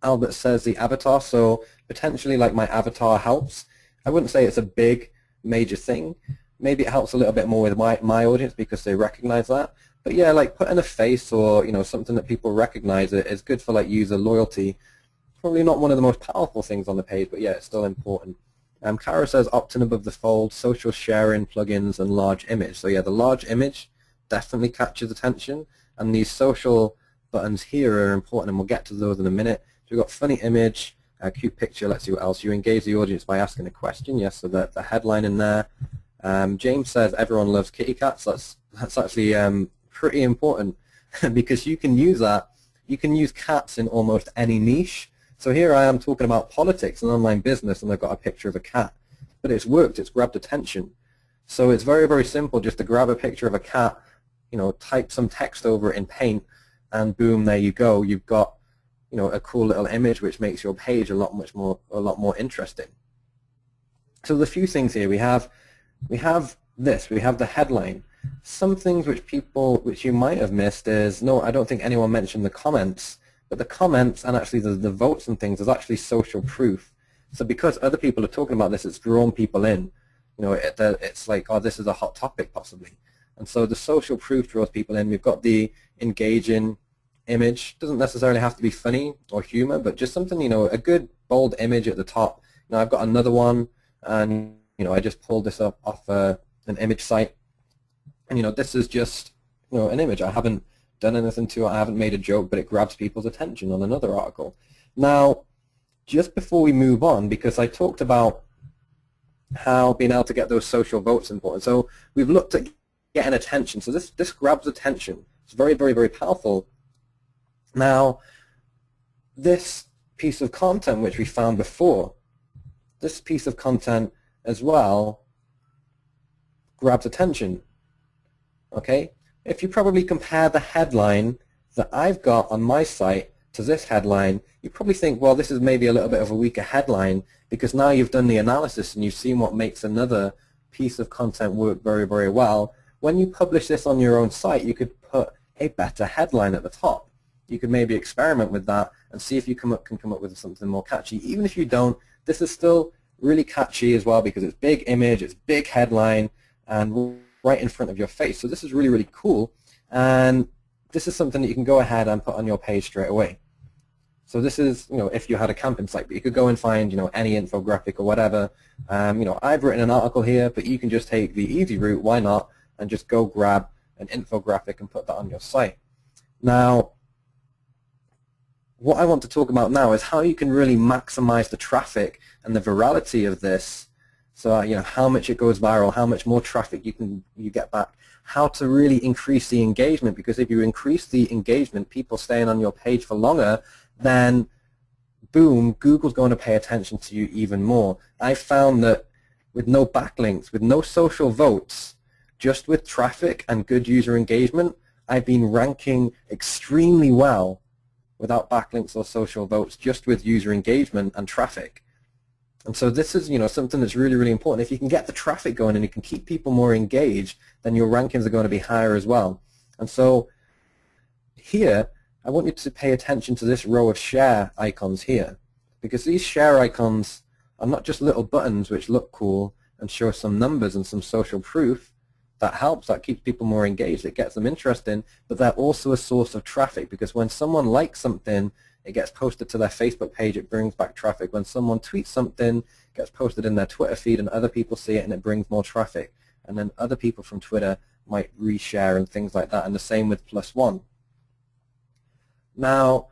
Albert says the avatar, so potentially like my avatar helps. I wouldn't say it's a big, major thing. Maybe it helps a little bit more with my audience because they recognize that. But yeah, like putting a face or something that people recognize it is good for like user loyalty. Probably not one of the most powerful things on the page, but yeah, it's still important. Kara says opt-in above the fold, social sharing, plugins, and large image. So yeah, the large image definitely catches attention, and these social buttons here are important, and we'll get to those in a minute. So we've got funny image, cute picture. Let's see what else. You engage the audience by asking a question. Yes, so the headline in there. James says everyone loves kitty cats. That's actually pretty important because you can use that. You can use cats in almost any niche. So here I am talking about politics and online business, and I've got a picture of a cat. But it's worked. It's grabbed attention. So it's very, very simple just to grab a picture of a cat, type some text over it in Paint, and boom, there you go. You've got, you know, a cool little image which makes your page a lot more interesting. So the few things here we have this. We have the headline. Some things which you might have missed is, no, I don't think anyone mentioned the comments, but the comments and actually the votes and things is actually social proof. So because other people are talking about this, it's drawn people in. You know, it's like, oh, this is a hot topic possibly. And so the social proof draws people in. We've got the engaging image. Doesn't necessarily have to be funny or humor, but just something, you know, a good bold image at the top. Now I've got another one, and you know, I just pulled this up off an image site, and you know, this is just, you know, an image. I haven't done anything to it. I haven't made a joke, but it grabs people's attention on another article. Now, just before we move on, because I talked about how being able to get those social votes is important. So we've looked at getting attention. So this grabs attention. It's very, very, very powerful. Now, this piece of content which we found before, this piece of content as well grabs attention. Okay? If you probably compare the headline that I've got on my site to this headline, you probably think, well, this is maybe a little bit of a weaker headline, because now you've done the analysis and you've seen what makes another piece of content work very, very well. When you publish this on your own site, you could put a better headline at the top. You could maybe experiment with that and see if you can come up with something more catchy. Even if you don't, this is still really catchy as well, because it's big image, it's big headline, and right in front of your face. So this is really, really cool, and this is something that you can go ahead and put on your page straight away. So this is, you know, if you had a camping site, but you could go and find, you know, any infographic or whatever. You know, I've written an article here, but you can just take the easy route, why not, and just go grab an infographic and put that on your site. Now, what I want to talk about now is how you can really maximize the traffic and the virality of this. So, you know, how much it goes viral, how much more traffic you get back, how to really increase the engagement, because if you increase the engagement, people staying on your page for longer, then boom, Google's going to pay attention to you even more. I found that with no backlinks, with no social votes, just with traffic and good user engagement, I've been ranking extremely well without backlinks or social votes, just with user engagement and traffic. And so this is, you know, something that's really, really important. If you can get the traffic going and you can keep people more engaged, then your rankings are going to be higher as well. And so here, I want you to pay attention to this row of share icons here, because these share icons are not just little buttons which look cool and show some numbers and some social proof. That helps, that keeps people more engaged, it gets them interested, but they're also a source of traffic, because when someone likes something, it gets posted to their Facebook page, it brings back traffic. When someone tweets something, it gets posted in their Twitter feed and other people see it and it brings more traffic. And then other people from Twitter might reshare and things like that, and the same with +1. Now,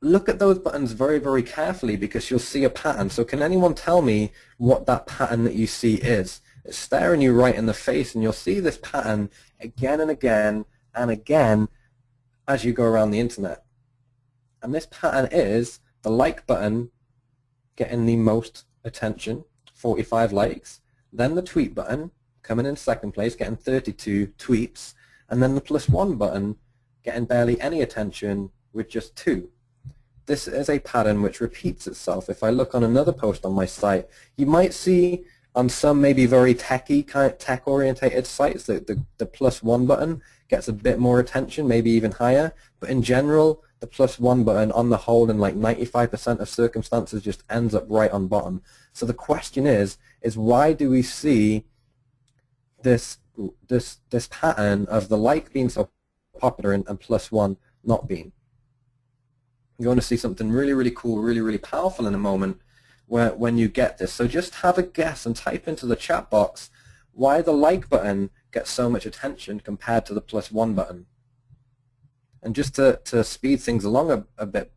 look at those buttons very, very carefully, because you'll see a pattern. So can anyone tell me what that pattern that you see is? It's staring you right in the face, and you'll see this pattern again and again and again as you go around the internet. And this pattern is the like button getting the most attention, 45 likes, then the tweet button coming in second place, getting 32 tweets, and then the +1 button getting barely any attention with just 2. This is a pattern which repeats itself. If I look on another post on my site, you might see on some maybe very techy, kind of tech-orientated sites that the +1 button gets a bit more attention, maybe even higher. But in general, the +1 button on the whole in like 95% of circumstances just ends up right on bottom. So the question is why do we see this pattern of the like being so popular and +1 not being? You're going to see something really, really cool, really, really powerful in a moment when you get this. So just have a guess and type into the chat box why the like button gets so much attention compared to the +1 button. And just to speed things along a bit,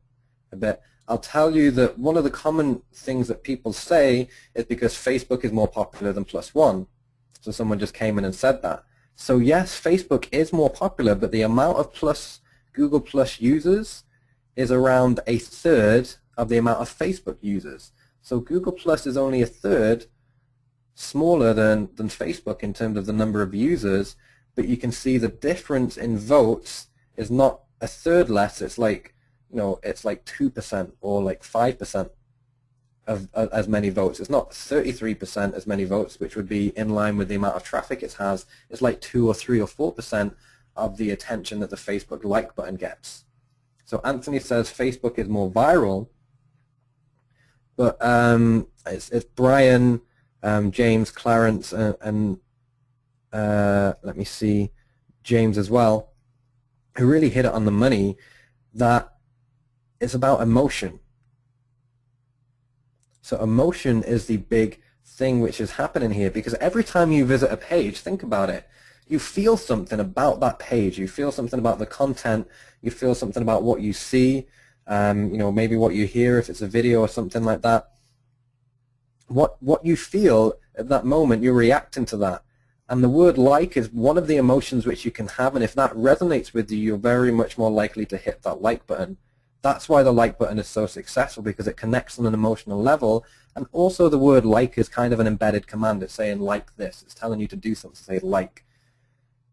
I'll tell you that one of the common things that people say is because Facebook is more popular than +1. So someone just came in and said that. So yes, Facebook is more popular, but the amount of Google Plus users is around 1/3 of the amount of Facebook users. So Google Plus is only 1/3 smaller than Facebook in terms of the number of users, but you can see the difference in votes is not a third less, it's like, it's like 2% or like 5% of as many votes. It's not 33% as many votes, which would be in line with the amount of traffic it has. It's like 2 or 3 or 4% of the attention that the Facebook like button gets. So Anthony says Facebook is more viral, but it's Brian, James, Clarence, and let me see, James as well, who really hit it on the money, that it's about emotion. So emotion is the big thing which is happening here, because every time you visit a page, think about it, you feel something about that page. You feel something about the content. You feel something about what you see, maybe what you hear if it's a video or something like that. What you feel at that moment, you're reacting to that. And the word like is one of the emotions which you can have, and if that resonates with you, you're very much more likely to hit that like button. That's why the like button is so successful, because it connects on an emotional level. And also the word like is kind of an embedded command. It's saying like this. It's telling you to do something, say like.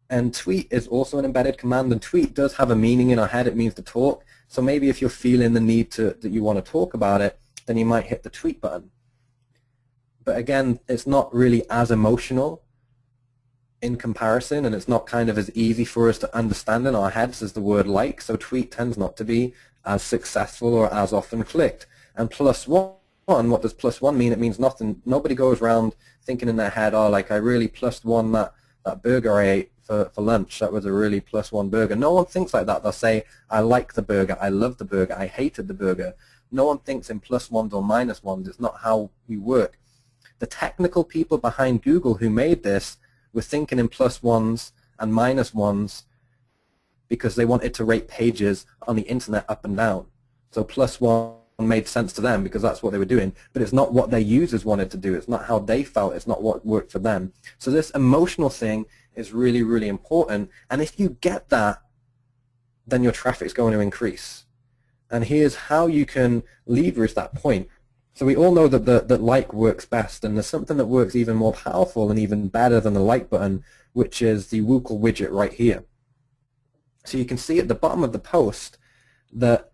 And tweet is also an embedded command, and tweet does have a meaning in our head. It means to talk. So maybe if you're feeling the need that you want to talk about it, then you might hit the tweet button. But again, it's not really as emotional in comparison, and it's not kind of as easy for us to understand in our heads as the word like. So tweet tends not to be as successful or as often clicked. And +1, what does +1 mean? It means nothing. Nobody goes around thinking in their head, oh, like I really +1 that burger I ate for lunch. That was a really +1 burger. No one thinks like that. They'll say, I like the burger, I love the burger, I hated the burger. No one thinks in +1s or -1s. It's not how we work. The technical people behind Google who made this were thinking in +1s and -1s because they wanted to rate pages on the internet up and down. So +1 made sense to them because that's what they were doing, but it's not what their users wanted to do. It's not how they felt. It's not what worked for them. So this emotional thing is really, really important, and if you get that, then your traffic's going to increase. And here's how you can leverage that point. So we all know that like works best, and there's something that works even more powerful and even better than the like button, which is the WooCommerce widget right here. So you can see at the bottom of the post that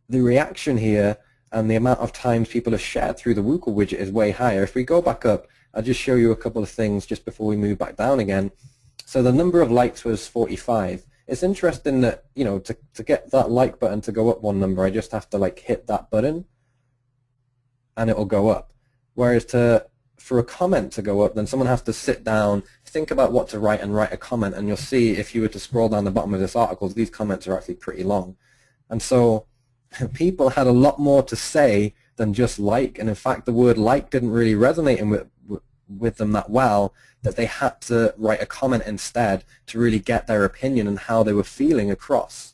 the reaction here and the amount of times people have shared through the WooCommerce widget is way higher. If we go back up, I'll just show you a couple of things just before we move back down again. So the number of likes was 45. It's interesting that, to get that like button to go up one number, I just have to like hit that button and it will go up. Whereas for a comment to go up, then someone has to sit down, think about what to write, and write a comment. And you'll see if you were to scroll down the bottom of this article, these comments are actually pretty long. And so people had a lot more to say than just like. And in fact, the word like didn't really resonate with them that well, that they had to write a comment instead to really get their opinion and how they were feeling across.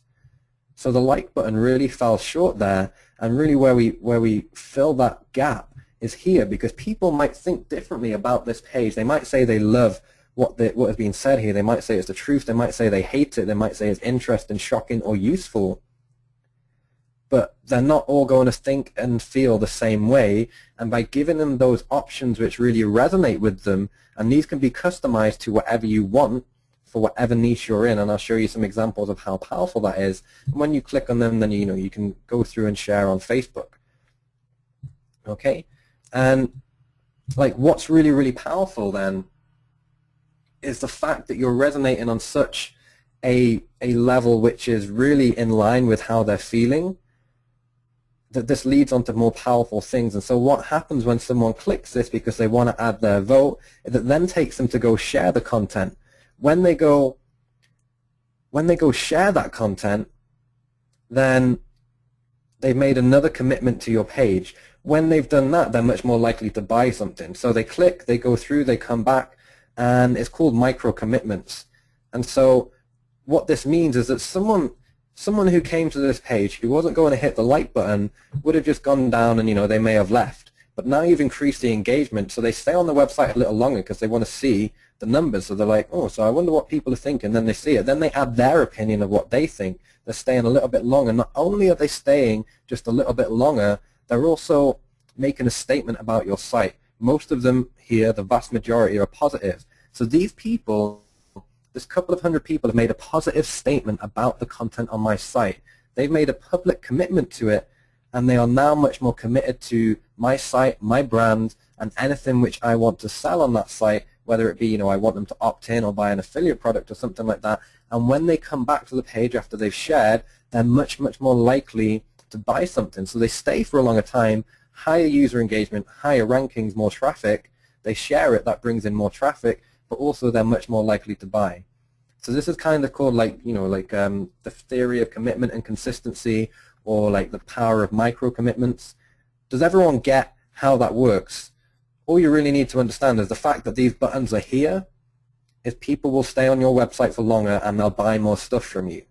So the like button really fell short there, and really where we fill that gap is here, because people might think differently about this page. They might say they love what is being said here. They might say it's the truth. They might say they hate it. They might say it's interesting, shocking, or useful. But they're not all going to think and feel the same way. And by giving them those options which really resonate with them, and these can be customized to whatever you want for whatever niche you're in, and I'll show you some examples of how powerful that is. And when you click on them, then you can go through and share on Facebook. Okay? And like what's really, really powerful then is the fact that you're resonating on such a level which is really in line with how they're feeling, that this leads on to more powerful things. And so what happens when someone clicks this because they want to add their vote, is it then takes them to go share the content. When they go share that content, then they've made another commitment to your page. When they've done that, they're much more likely to buy something. So they click, they go through, they come back, and it's called micro commitments. And so what this means is that someone who came to this page who wasn't going to hit the like button would have just gone down and they may have left. But now you've increased the engagement, so they stay on the website a little longer because they want to see the numbers. So they're like, oh, so I wonder what people are thinking. Then they see it. Then they add their opinion of what they think. They're staying a little bit longer. Not only are they staying just a little bit longer, they're also making a statement about your site. Most of them here, the vast majority, are positive. So these people this couple of hundred people have made a positive statement about the content on my site. They've made a public commitment to it, and they are now much more committed to my site, my brand, and anything which I want to sell on that site, whether it be, you know, I want them to opt in or buy an affiliate product or something like that. And when they come back to the page after they've shared, they're much, much more likely to buy something. So they stay for a longer time, higher user engagement, higher rankings, more traffic. They share it, that brings in more traffic, but also they're much more likely to buy. So this is kind of called, like, you know, like the theory of commitment and consistency, or like the power of micro commitments. Does everyone get how that works? All you really need to understand is the fact that these buttons are here is people will stay on your website for longer and they'll buy more stuff from you.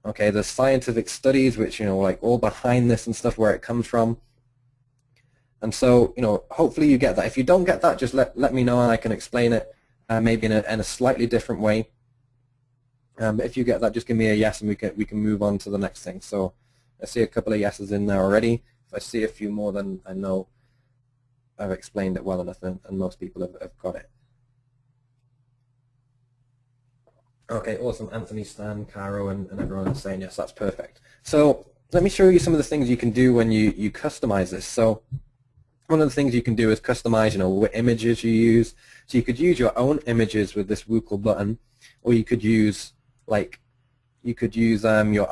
Okay, there's scientific studies which, you know, like all behind this and stuff, where it comes from. And so, you know, hopefully you get that. If you don't get that, just let me know and I can explain it maybe in a slightly different way. But if you get that, just give me a yes and we can move on to the next thing. So I see a couple of yeses in there already. If I see a few more, then I know I've explained it well enough and most people have got it. Okay, awesome. Anthony, Stan, Caro, and everyone is saying yes, that's perfect. So let me show you some of the things you can do when you customize this. So one of the things you can do is customize, you know, what images you use. So you could use your own images with this WooCool button, or you could use your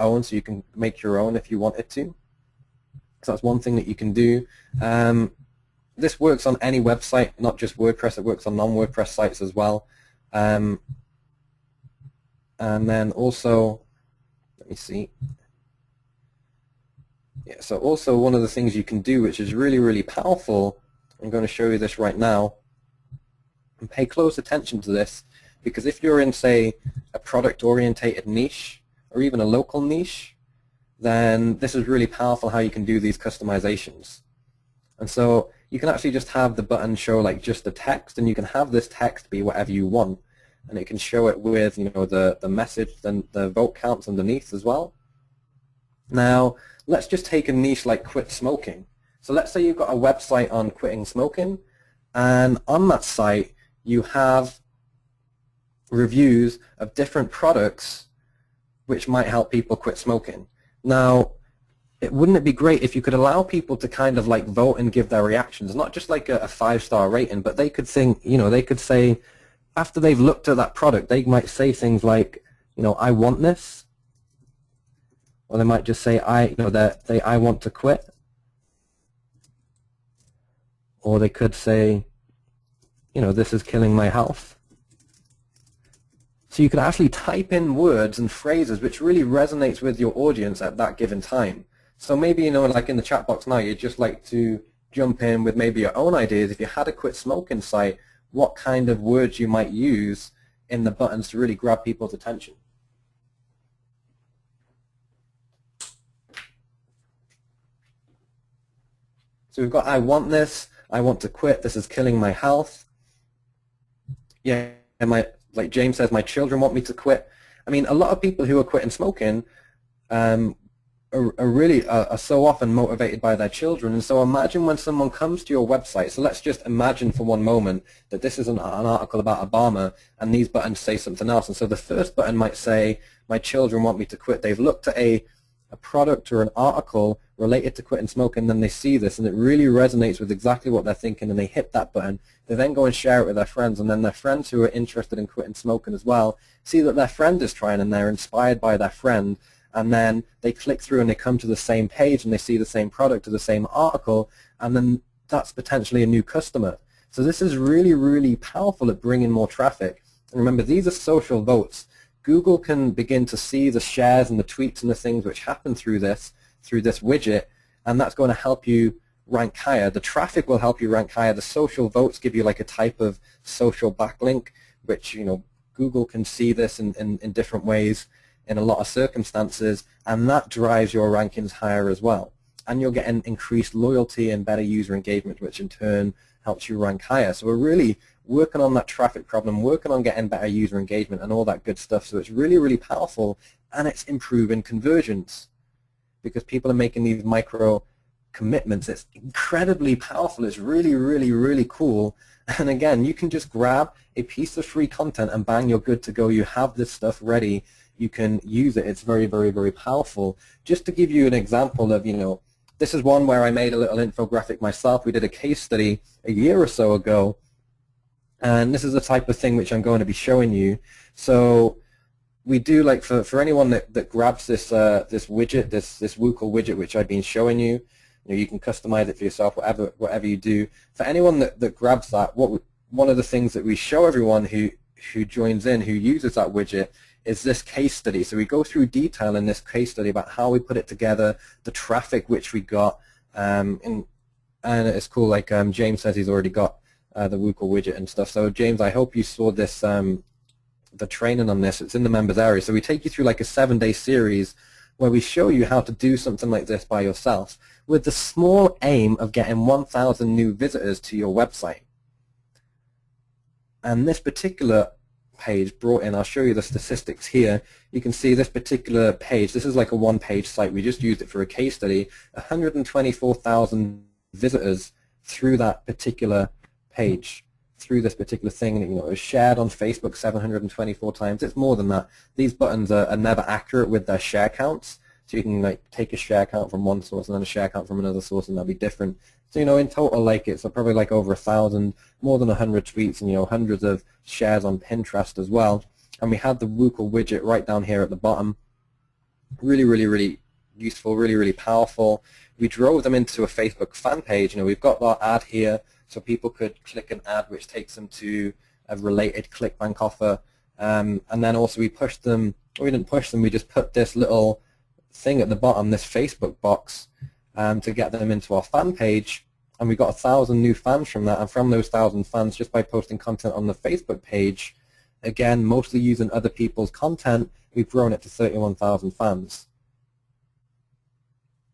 own, so you can make your own if you wanted to. So that's one thing that you can do. This works on any website, not just WordPress. It works on non-WordPress sites as well. And then also, let me see. Yeah, so also one of the things you can do, which is really, really powerful, I'm going to show you this right now, and pay close attention to this, because if you're in, say, a product-orientated niche, or even a local niche, then this is really powerful how you can do these customizations. And so you can actually just have the button show like just the text, and you can have this text be whatever you want, and it can show it with, you know, the message and the vote counts underneath as well. Now, let's just take a niche like quit smoking. So let's say you've got a website on quitting smoking, and on that site you have reviews of different products which might help people quit smoking. Now, wouldn't it be great if you could allow people to kind of like vote and give their reactions, not just like a 5-star rating, but they could think, you know, they could say, after they've looked at that product, they might say things like, you know, I want this, or they might just say, I want to quit, or they could say, you know, this is killing my health. So you could actually type in words and phrases which really resonates with your audience at that given time. So maybe, you know, like in the chat box now, you'd just like to jump in with maybe your own ideas. If you had a quit smoking site, what kind of words you might use in the buttons to really grab people's attention. So we've got, I want this, I want to quit, this is killing my health. Yeah, and like James says, my children want me to quit. I mean, a lot of people who are quitting smoking are so often motivated by their children. And so imagine when someone comes to your website. So let's just imagine for one moment that this is an article about Obama, and these buttons say something else. And so the first button might say, my children want me to quit. They've looked at a product or an article related to quitting smoking, and then they see this, and it really resonates with exactly what they're thinking, and they hit that button. They then go and share it with their friends, and then their friends who are interested in quitting smoking as well see that their friend is trying, and they're inspired by their friend, and then they click through and they come to the same page, and they see the same product or the same article, and then that's potentially a new customer. So this is really, really powerful at bringing more traffic. And remember, these are social votes. Google can begin to see the shares and the tweets and the things which happen through this widget, and that's going to help you rank higher. The traffic will help you rank higher. The social votes give you like a type of social backlink, which, you know, Google can see this in different ways in a lot of circumstances, and that drives your rankings higher as well. And you'll get an increased loyalty and better user engagement, which in turn helps you rank higher. So we're really working on that traffic problem, working on getting better user engagement and all that good stuff. So it's really, really powerful, and it's improving conversions because people are making these micro commitments. It's incredibly powerful. It's really, really, really cool. And again, you can just grab a piece of free content and bang, you're good to go. You have this stuff ready. You can use it. It's very, very, very powerful. Just to give you an example of, this is one where I made a little infographic myself. We did a case study a year or so ago, and this is the type of thing which I'm going to be showing you. So we do, like, for anyone that grabs this this widget, this WooCommerce widget which I've been showing you, you can customize it for yourself, whatever you do. For anyone that grabs that, one of the things that we show everyone who joins in, who uses that widget, is this case study. So we go through detail in this case study about how we put it together, the traffic which we got, and it's cool. Like James says, he's already got the WooCommerce widget and stuff. So James, I hope you saw this, the training on this. It's in the members area. So we take you through like a 7-day series where we show you how to do something like this by yourself with the small aim of getting 1,000 new visitors to your website. And this particular page brought in, I'll show you the statistics here. You can see this particular page, this is like a one-page site. We just used it for a case study. 124,000 visitors through that particular page, through this particular thing. It was shared on Facebook 724 times. It's more than that. These buttons are never accurate with their share counts. So you can like take a share count from one source and then a share count from another source, and that'll be different. So in total, like it's probably like over 1,000, more than 100 tweets, and hundreds of shares on Pinterest as well. And we had the WooCommerce widget right down here at the bottom. Really, really, really useful, really, really powerful. We drove them into a Facebook fan page. We've got our ad here, so people could click an ad which takes them to a related ClickBank offer. And then also we pushed them. We didn't push them. We just put this little thing at the bottom, this Facebook box, to get them into our fan page, and we got 1,000 new fans from that. And from those 1,000 fans, just by posting content on the Facebook page, again, mostly using other people's content, we've grown it to 31,000 fans.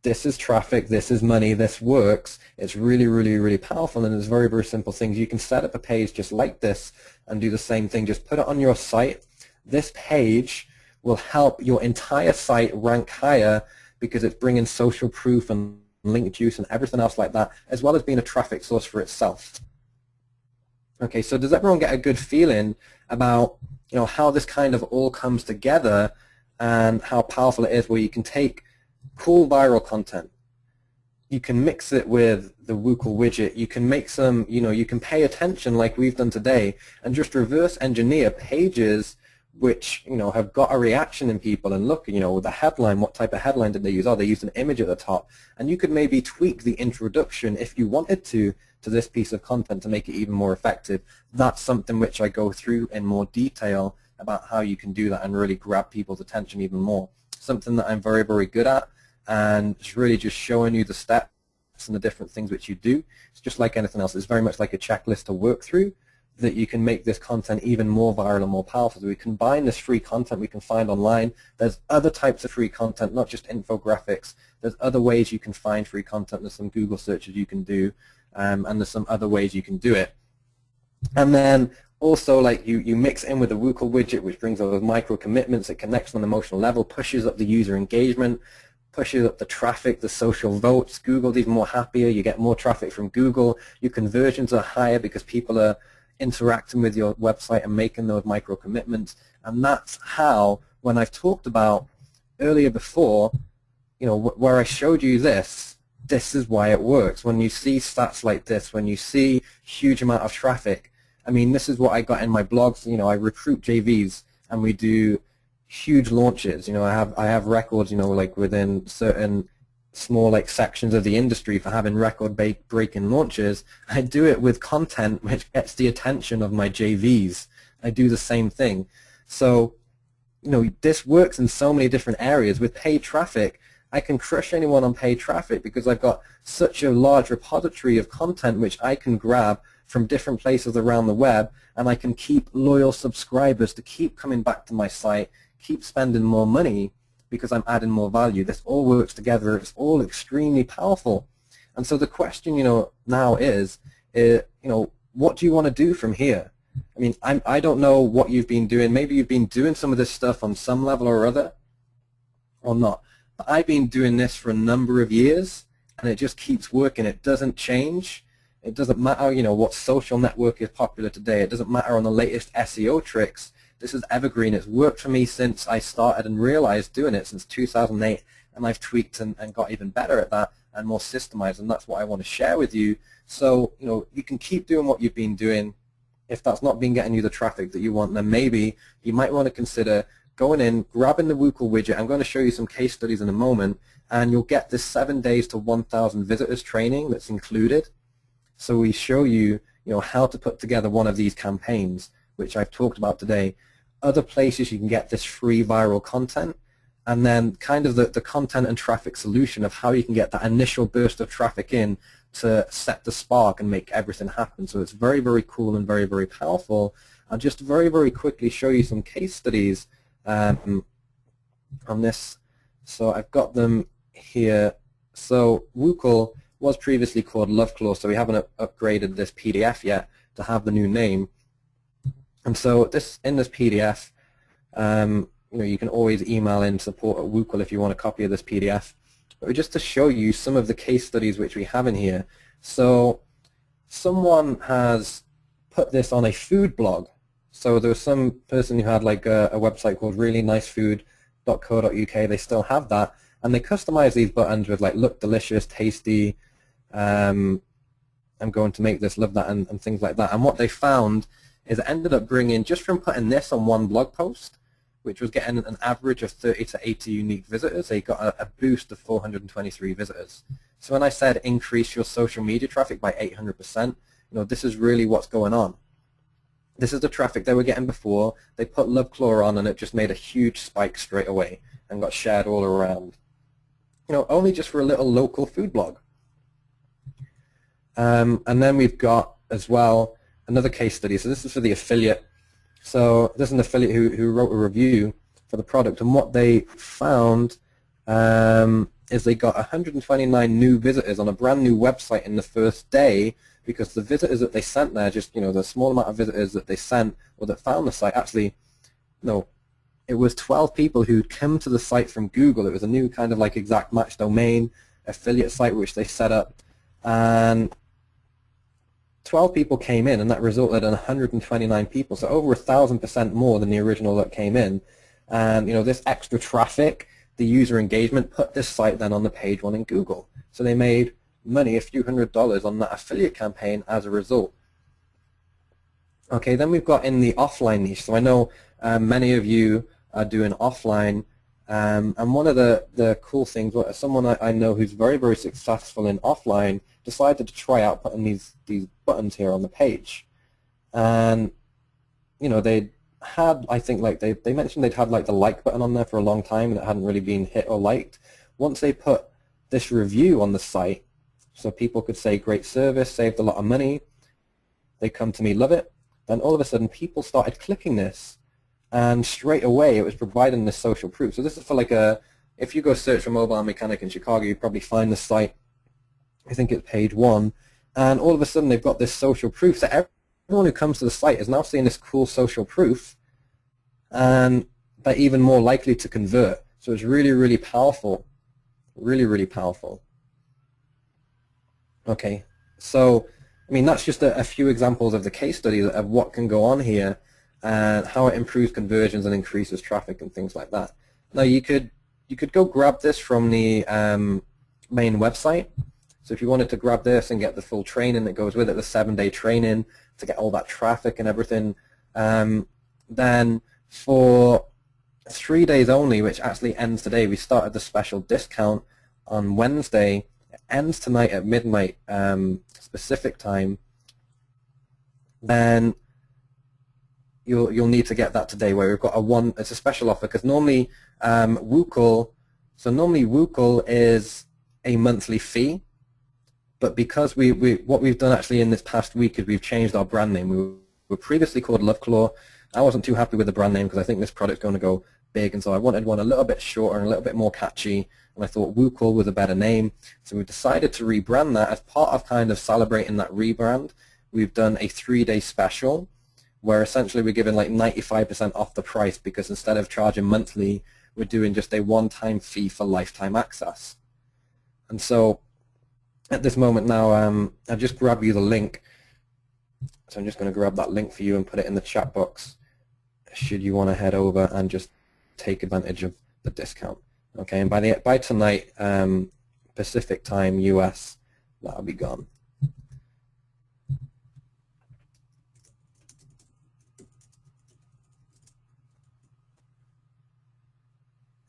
This is traffic, this is money, this works. It's really, really, really powerful, and there's very, very simple things. You can set up a page just like this and do the same thing. Just put it on your site. This page will help your entire site rank higher because it's bringing social proof and link juice and everything else like that, as well as being a traffic source for itself. Okay, so does everyone get a good feeling about how this kind of all comes together and how powerful it is, where you can take cool viral content, you can mix it with the WooCommerce widget, you can make some, you can pay attention like we've done today and just reverse engineer pages which have got a reaction in people, and look, the headline, what type of headline did they use? Oh, they used an image at the top, and you could maybe tweak the introduction if you wanted to this piece of content to make it even more effective. That's something which I go through in more detail about how you can do that and really grab people's attention even more. Something that I'm very, very good at, and it's really just showing you the steps and the different things which you do. It's just like anything else. It's very much like a checklist to work through, that you can make this content even more viral and more powerful. So we combine this free content we can find online. There's other types of free content, not just infographics. There's other ways you can find free content. There's some Google searches you can do, and there's some other ways you can do it. And then also, like, you mix in with the WooCommerce widget, which brings those micro commitments. It connects on an emotional level, pushes up the user engagement, pushes up the traffic, the social votes. Google's even more happier. You get more traffic from Google. Your conversions are higher because people are interacting with your website and making those micro commitments. And that's how, when I've talked about earlier before, where I showed you this is why it works. When you see stats like this, when you see huge amount of traffic, I mean, this is what I got in my blogs. I recruit JVs and we do huge launches. I have records, like within certain small sections of the industry for having record-breaking launches. I do it with content which gets the attention of my JVs. I do the same thing. So, this works in so many different areas. With paid traffic, I can crush anyone on paid traffic because I've got such a large repository of content which I can grab from different places around the web, and I can keep loyal subscribers to keep coming back to my site, keep spending more money, because I'm adding more value. This all works together. It's all extremely powerful. And so the question, now is, what do you want to do from here? I mean, I don't know what you've been doing. Maybe you've been doing some of this stuff on some level or other, or not. But I've been doing this for a number of years, and it just keeps working. It doesn't change. It doesn't matter, what social network is popular today. It doesn't matter on the latest SEO tricks. This is evergreen. It's worked for me since I started and realized doing it since 2008, and I've tweaked and got even better at that and more systemized, and that's what I want to share with you. So, you can keep doing what you've been doing. If that's not been getting you the traffic that you want, then maybe you might want to consider going in, grabbing the WooCool widget. I'm going to show you some case studies in a moment, and you'll get this 7 days to 1,000 visitors training that's included. So we show you, how to put together one of these campaigns, which I've talked about today. Other places you can get this free viral content, and then kind of the content and traffic solution of how you can get that initial burst of traffic in to set the spark and make everything happen. So it's very, very cool and very, very powerful. I'll just very, very quickly show you some case studies on this. So I've got them here. So WooCool was previously called Loveclaw, so we haven't upgraded this PDF yet to have the new name. And so in this PDF, you can always email in support@WooCool if you want a copy of this PDF. But just to show you some of the case studies which we have in here. So someone has put this on a food blog. So there was some person who had like a website called reallynicefood.co.uk. They still have that, and they customize these buttons with like look delicious, tasty, I'm going to make this, love that, and things like that. And what they found is it ended up bringing, just from putting this on one blog post, which was getting an average of 30 to 80 unique visitors, they got a boost of 423 visitors. So when I said increase your social media traffic by 800%, this is really what's going on. This is the traffic they were getting before. They put Loveclaw on, and it just made a huge spike straight away and got shared all around. Only just for a little local food blog. And then we've got as well another case study. So this is for the affiliate. So this is an affiliate who wrote a review for the product, and what they found is they got 129 new visitors on a brand new website in the first day, because the visitors that they sent there, just the small amount of visitors that they sent or that found the site, actually, no, it was 12 people who'd come to the site from Google. It was a new kind of like exact match domain affiliate site which they set up, and 12 people came in, and that resulted in 129 people, so over 1,000% more than the original that came in. And this extra traffic, the user engagement, put this site then on the page one in Google. So they made money, a few $100s on that affiliate campaign as a result. Okay, then we've got in the offline niche. So I know many of you are doing offline, and one of the cool things, someone I know who's very, very successful in offline decided to try out putting these buttons here on the page. And they had, I think, like they mentioned they'd had like the like button on there for a long time, and it hadn't really been hit or liked. Once they put this review on the site, so people could say great service, saved a lot of money, they come to me, love it, then all of a sudden people started clicking this, and straight away it was providing this social proof. So this is for like if you go search for mobile mechanic in Chicago, you probably find the site, I think it's page 1, and all of a sudden they've got this social proof. So everyone who comes to the site is now seeing this cool social proof, and they're even more likely to convert. So it's really, really powerful. Really, really powerful. Okay, so I mean that's just a few examples of the case studies of what can go on here and how it improves conversions and increases traffic and things like that. Now you could go grab this from the main website. So if you wanted to grab this and get the full training that goes with it, the 7-day training to get all that traffic and everything, then for 3 days only, which actually ends today, we started the special discount on Wednesday. It ends tonight at midnight specific time. Then you'll need to get that today, where we've got it's a special offer, because normally WooCool is a monthly fee. But because what we've done actually in this past week is we've changed our brand name. We were previously called Loveclaw. I wasn't too happy with the brand name because I think this product's going to go big, and so I wanted one a little bit shorter and a little bit more catchy, and I thought WooCool was a better name. So we decided to rebrand that. As part of kind of celebrating that rebrand, we've done a 3-day special where essentially we're giving like 95% off the price, because instead of charging monthly, we're doing just a one-time fee for lifetime access. And so at this moment now, I'll just grab you the link. So I'm just going to grab that link for you and put it in the chat box should you want to head over and just take advantage of the discount. Okay, and by tonight, Pacific time, US, that'll be gone.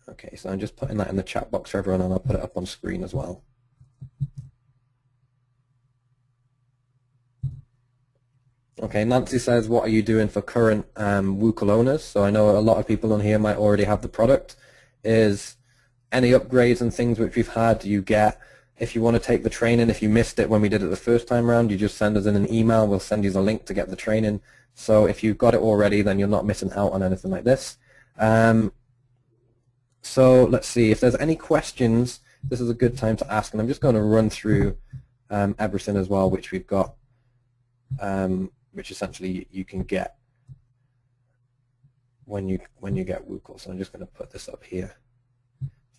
Okay, so I'm just putting that in the chat box for everyone, and I'll put it up on screen as well. Okay, Nancy says, what are you doing for current WooCommerce owners? So I know a lot of people on here might already have the product. Is any upgrades and things which we've had, you get, if you want to take the training, if you missed it when we did it the first time around, you just send us in an email, we'll send you the link to get the training. So if you've got it already, then you're not missing out on anything like this. So let's see, if there's any questions, this is a good time to ask, and I'm just going to run through everything as well, which we've got, which essentially you can get when you get WooCommerce. So I'm just going to put this up here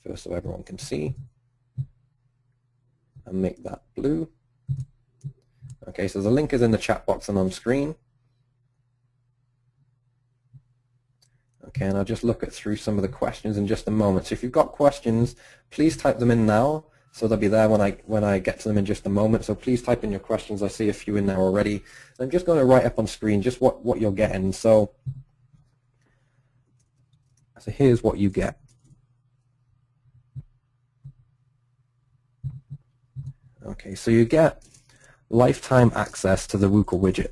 first so everyone can see, and make that blue. Okay, so the link is in the chat box and on screen. Okay, and I'll just look through some of the questions in just a moment. So if you've got questions, please type them in now. So they'll be there when I get to them in just a moment. So please type in your questions. I see a few in there already. I'm just going to write up on screen just what you're getting. So here's what you get. Okay, so you get lifetime access to the WooCommerce widget.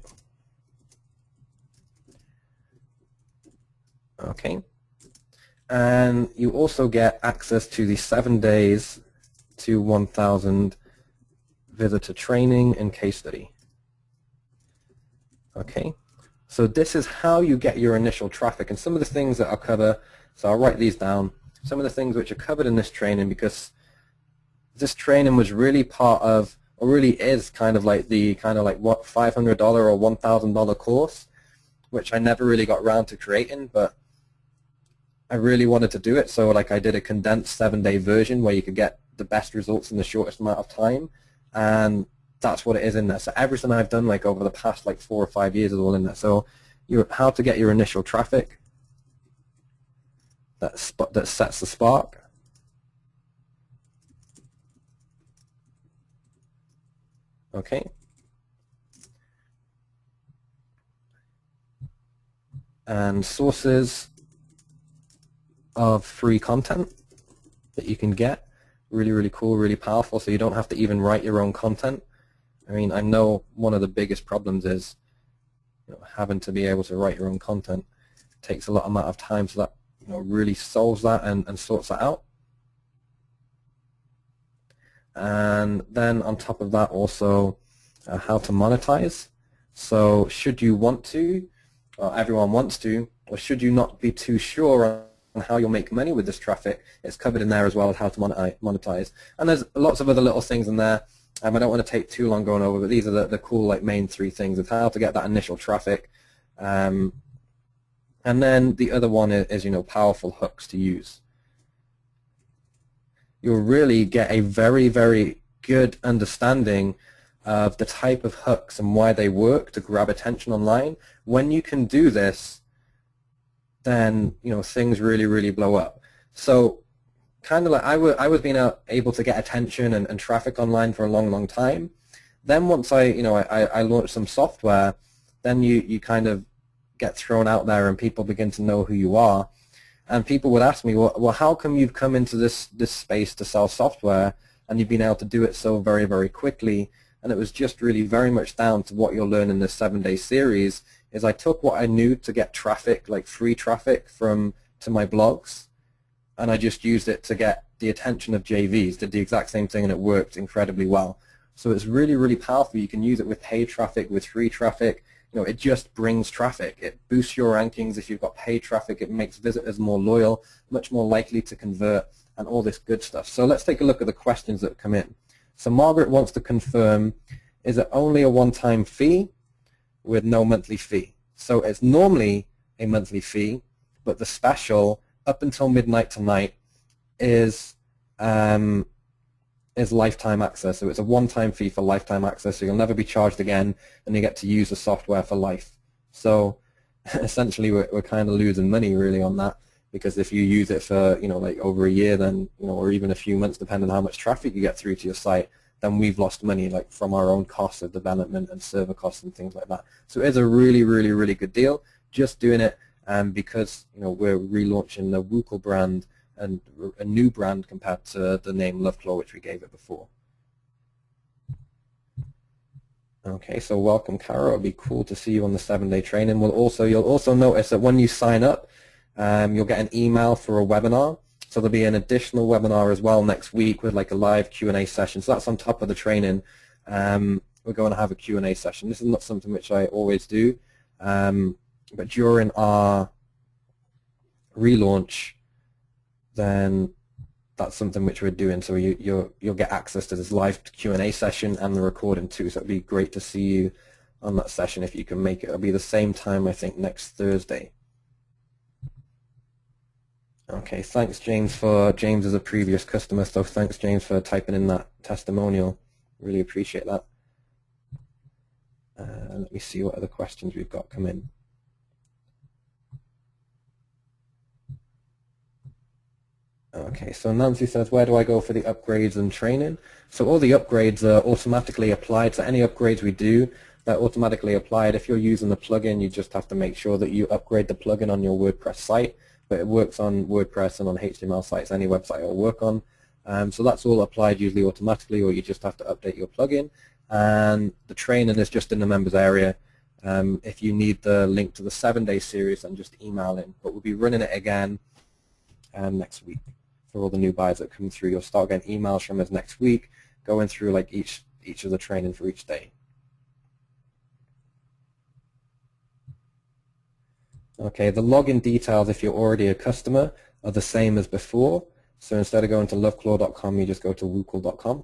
Okay, and you also get access to the 7 days to 1,000 visitor training and case study. Okay, so this is how you get your initial traffic, and some of the things that I'll cover, so I'll write these down, some of the things which are covered in this training, because this training was really part of, or really is kind of like what, $500 or $1,000 course, which I never really got around to creating, but I really wanted to do it, so like I did a condensed 7-day version where you could get the best results in the shortest amount of time, and that's what it is in there. So everything I've done like over the past like 4 or 5 years is all in there. So how to get your initial traffic that sets the spark. Okay. And sources of free content that you can get. Really, really cool, really powerful, so you don't have to even write your own content. I mean, I know one of the biggest problems is having to be able to write your own content. It takes a lot amount of time, so that really solves that and sorts that out. And then on top of that also how to monetize. So should you want to, or everyone wants to, or should you not be too sure on how you'll make money with this traffic, it's covered in there as well as how to monetize. And there's lots of other little things in there. I don't want to take too long going over, but these are the cool like main 3 things of how to get that initial traffic. And then the other one is powerful hooks to use. You'll really get a very, very good understanding of the type of hooks and why they work to grab attention online. When you can do this, then things really, really blow up. So kind of like I was being able to get attention and traffic online for a long, long time. Then once I launched some software, then you kind of get thrown out there and people begin to know who you are. And people would ask me, well, how come you've come into this space to sell software and you've been able to do it so very, very quickly? And it was just really very much down to what you'll learn in this 7-day series. Is I took what I knew to get traffic, like free traffic to my blogs, and I just used it to get the attention of JVs, did the exact same thing, and it worked incredibly well. So it's really, really powerful. You can use it with paid traffic, with free traffic. It just brings traffic. It boosts your rankings. If you've got paid traffic, it makes visitors more loyal, much more likely to convert, and all this good stuff. So let's take a look at the questions that come in. So Margaret wants to confirm, is it only a one-time fee with no monthly fee? So it's normally a monthly fee, but the special up until midnight tonight is is lifetime access. So it's a one-time fee for lifetime access, so you'll never be charged again, and you get to use the software for life. So essentially we're kind of losing money really on that, because if you use it for, like over a year, then, or even a few months, depending on how much traffic you get through to your site, then we've lost money, like from our own costs of development and server costs and things like that. So it's a really, really, really good deal. Just doing it because we're relaunching the WooCool brand, and a new brand compared to the name Loveclaw, which we gave it before. Okay, so welcome, Cara. It'll be cool to see you on the 7-day training. You'll also notice that when you sign up, you'll get an email for a webinar. So there'll be an additional webinar as well next week with like a live Q&A session. So that's on top of the training. We're going to have a Q&A session. This is not something which I always do, but during our relaunch, then that's something which we're doing. So you'll get access to this live Q&A session and the recording too. So it'd be great to see you on that session if you can make it. It'll be the same time, I think, next Thursday. Okay, thanks James is a previous customer, so thanks James for typing in that testimonial. Really appreciate that. Let me see what other questions we've got come in. Okay, so Nancy says, where do I go for the upgrades and training? So all the upgrades are automatically applied. So any upgrades we do, they're automatically applied. If you're using the plugin, you just have to make sure that you upgrade the plugin on your WordPress site. But it works on WordPress and on HTML sites, any website it'll work on. So that's all applied usually automatically, or you just have to update your plugin. And the training is just in the members area. If you need the link to the 7-day series, then just email in. But we'll be running it again next week. For all the new buyers that come through, you'll start getting emails from us next week, going through like each of the training for each day. Okay, the login details, if you're already a customer, are the same as before. So instead of going to loveclaw.com, you just go to woocool.com.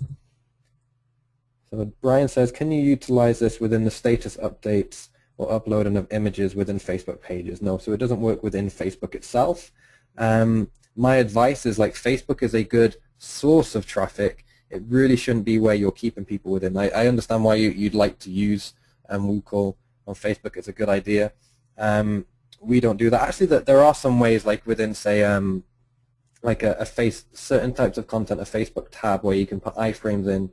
So Brian says, can you utilize this within the status updates or uploading of images within Facebook pages? No, so it doesn't work within Facebook itself. My advice is, like, Facebook is a good source of traffic. It really shouldn't be where you're keeping people within. I understand why you'd like to use WooCool on Facebook. It's a good idea. We don't do that. Actually, there are some ways, like within, say, like certain types of content, a Facebook tab where you can put iframes in,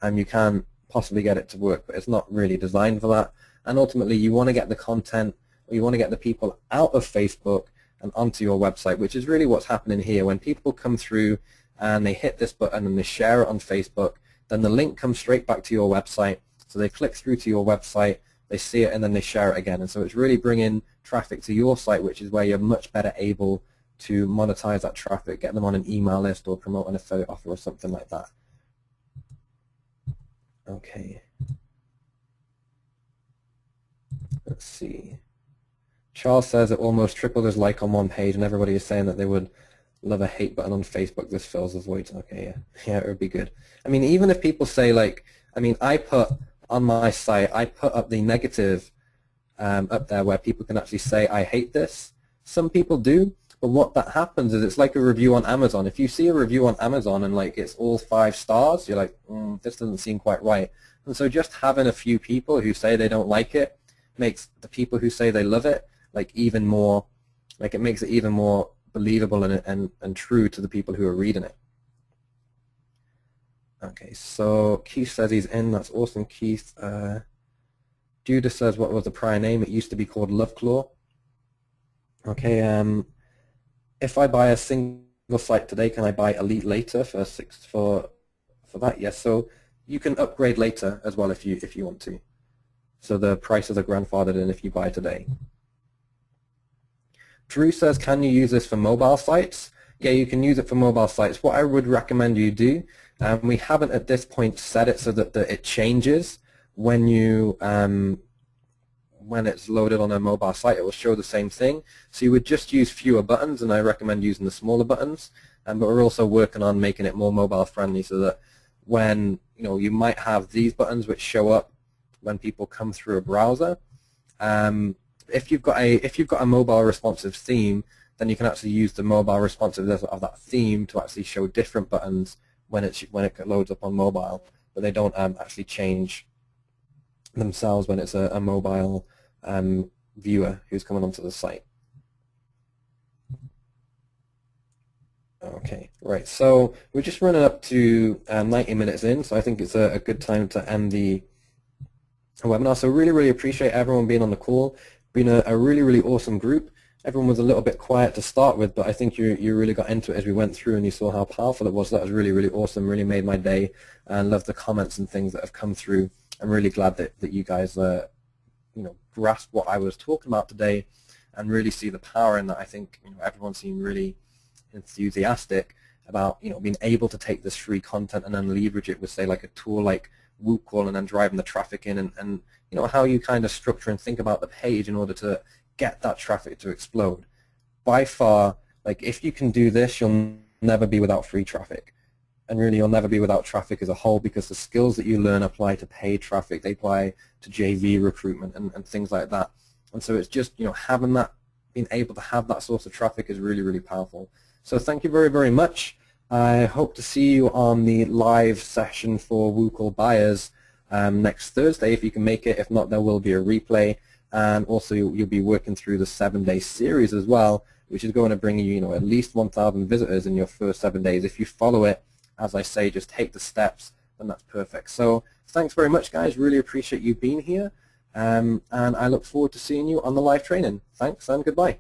and you can possibly get it to work, but it's not really designed for that. And ultimately, you want to get the content, or you want to get the people out of Facebook and onto your website, which is really what's happening here. When people come through and they hit this button and they share it on Facebook, then the link comes straight back to your website. So they click through to your website, they see it, and then they share it again. And so it's really bringing traffic to your site, which is where you're much better able to monetize that traffic, get them on an email list or promote an affiliate offer or something like that. Okay. Let's see. Charles says it almost tripled his like on one page, and everybody is saying that they would love a hate button on Facebook. This fills the void. Okay, yeah, it would be good. I mean, even if people say, like, I mean, I put on my site, I put up the negative up there where people can actually say, I hate this. Some people do, but what that happens is it's like a review on Amazon. If you see a review on Amazon and, like, it's all 5 stars, you're like, this doesn't seem quite right. And so just having a few people who say they don't like it makes the people who say they love it, like, even more, like, it makes it even more believable and true to the people who are reading it. Okay, so Keith says he's in. That's awesome, Keith. Judah says, what was the prior name? It used to be called Loveclaw. Okay, if I buy a single site today, can I buy Elite later for that? Yes, so you can upgrade later as well if you want to. So the prices are grandfathered in if you buy today. Drew says, can you use this for mobile sites? Yeah, you can use it for mobile sites. What I would recommend you do, we haven't at this point set it so that it changes when you when it's loaded on a mobile site. It will show the same thing. So you would just use fewer buttons, and I recommend using the smaller buttons. But we're also working on making it more mobile friendly so that when you might have these buttons which show up when people come through a browser. If you've got a mobile responsive theme, then you can actually use the mobile responsiveness of that theme to actually show different buttons when it loads up on mobile, but they don't actually change themselves when it's a mobile viewer who's coming onto the site. Okay, right. So we're just running up to 90 minutes in, so I think it's a good time to end the webinar. So really, really appreciate everyone being on the call. Been a really, really awesome group. Everyone was a little bit quiet to start with, but I think you really got into it as we went through, and you saw how powerful it was. So that was really, really awesome. Really made my day, and love the comments and things that have come through. I'm really glad that you guys grasp what I was talking about today, and really see the power in that. I think everyone seemed really enthusiastic about being able to take this free content and then leverage it with, say, like a tool like WooCall, and then driving the traffic in, and how you kind of structure and think about the page in order to get that traffic to explode. By far, like, if you can do this, you'll never be without free traffic. And really, you'll never be without traffic as a whole, because the skills that you learn apply to paid traffic. They apply to JV recruitment and things like that. And so it's just, having that, being able to have that source of traffic is really, really powerful. So thank you very, very much. I hope to see you on the live session for WooCall buyers next Thursday, if you can make it. If not, there will be a replay. And also, you'll be working through the 7-day series as well, which is going to bring you, at least 1,000 visitors in your first 7 days. If you follow it, as I say, just take the steps, then that's perfect. So thanks very much, guys. Really appreciate you being here. And I look forward to seeing you on the live training. Thanks, and goodbye.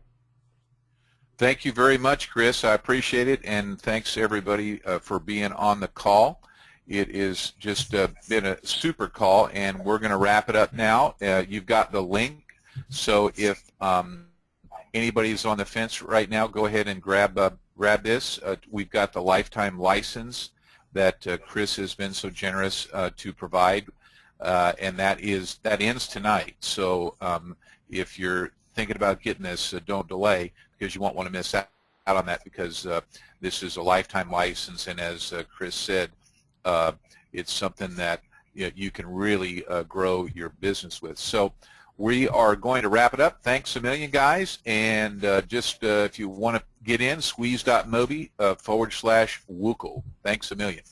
Thank you very much, Chris. I appreciate it, and thanks everybody for being on the call. It has just been a super call, and we're going to wrap it up now. You've got the link, so if anybody's on the fence right now, go ahead and grab this. We've got the lifetime license that Chris has been so generous to provide, and that ends tonight. So if you're thinking about getting this, don't delay, because you won't want to miss out on that, because this is a lifetime license, and as Chris said, it's something that you can really grow your business with. So we are going to wrap it up. Thanks a million, guys, and just if you want to get in, squeeze.mobi /WooCall. Thanks a million.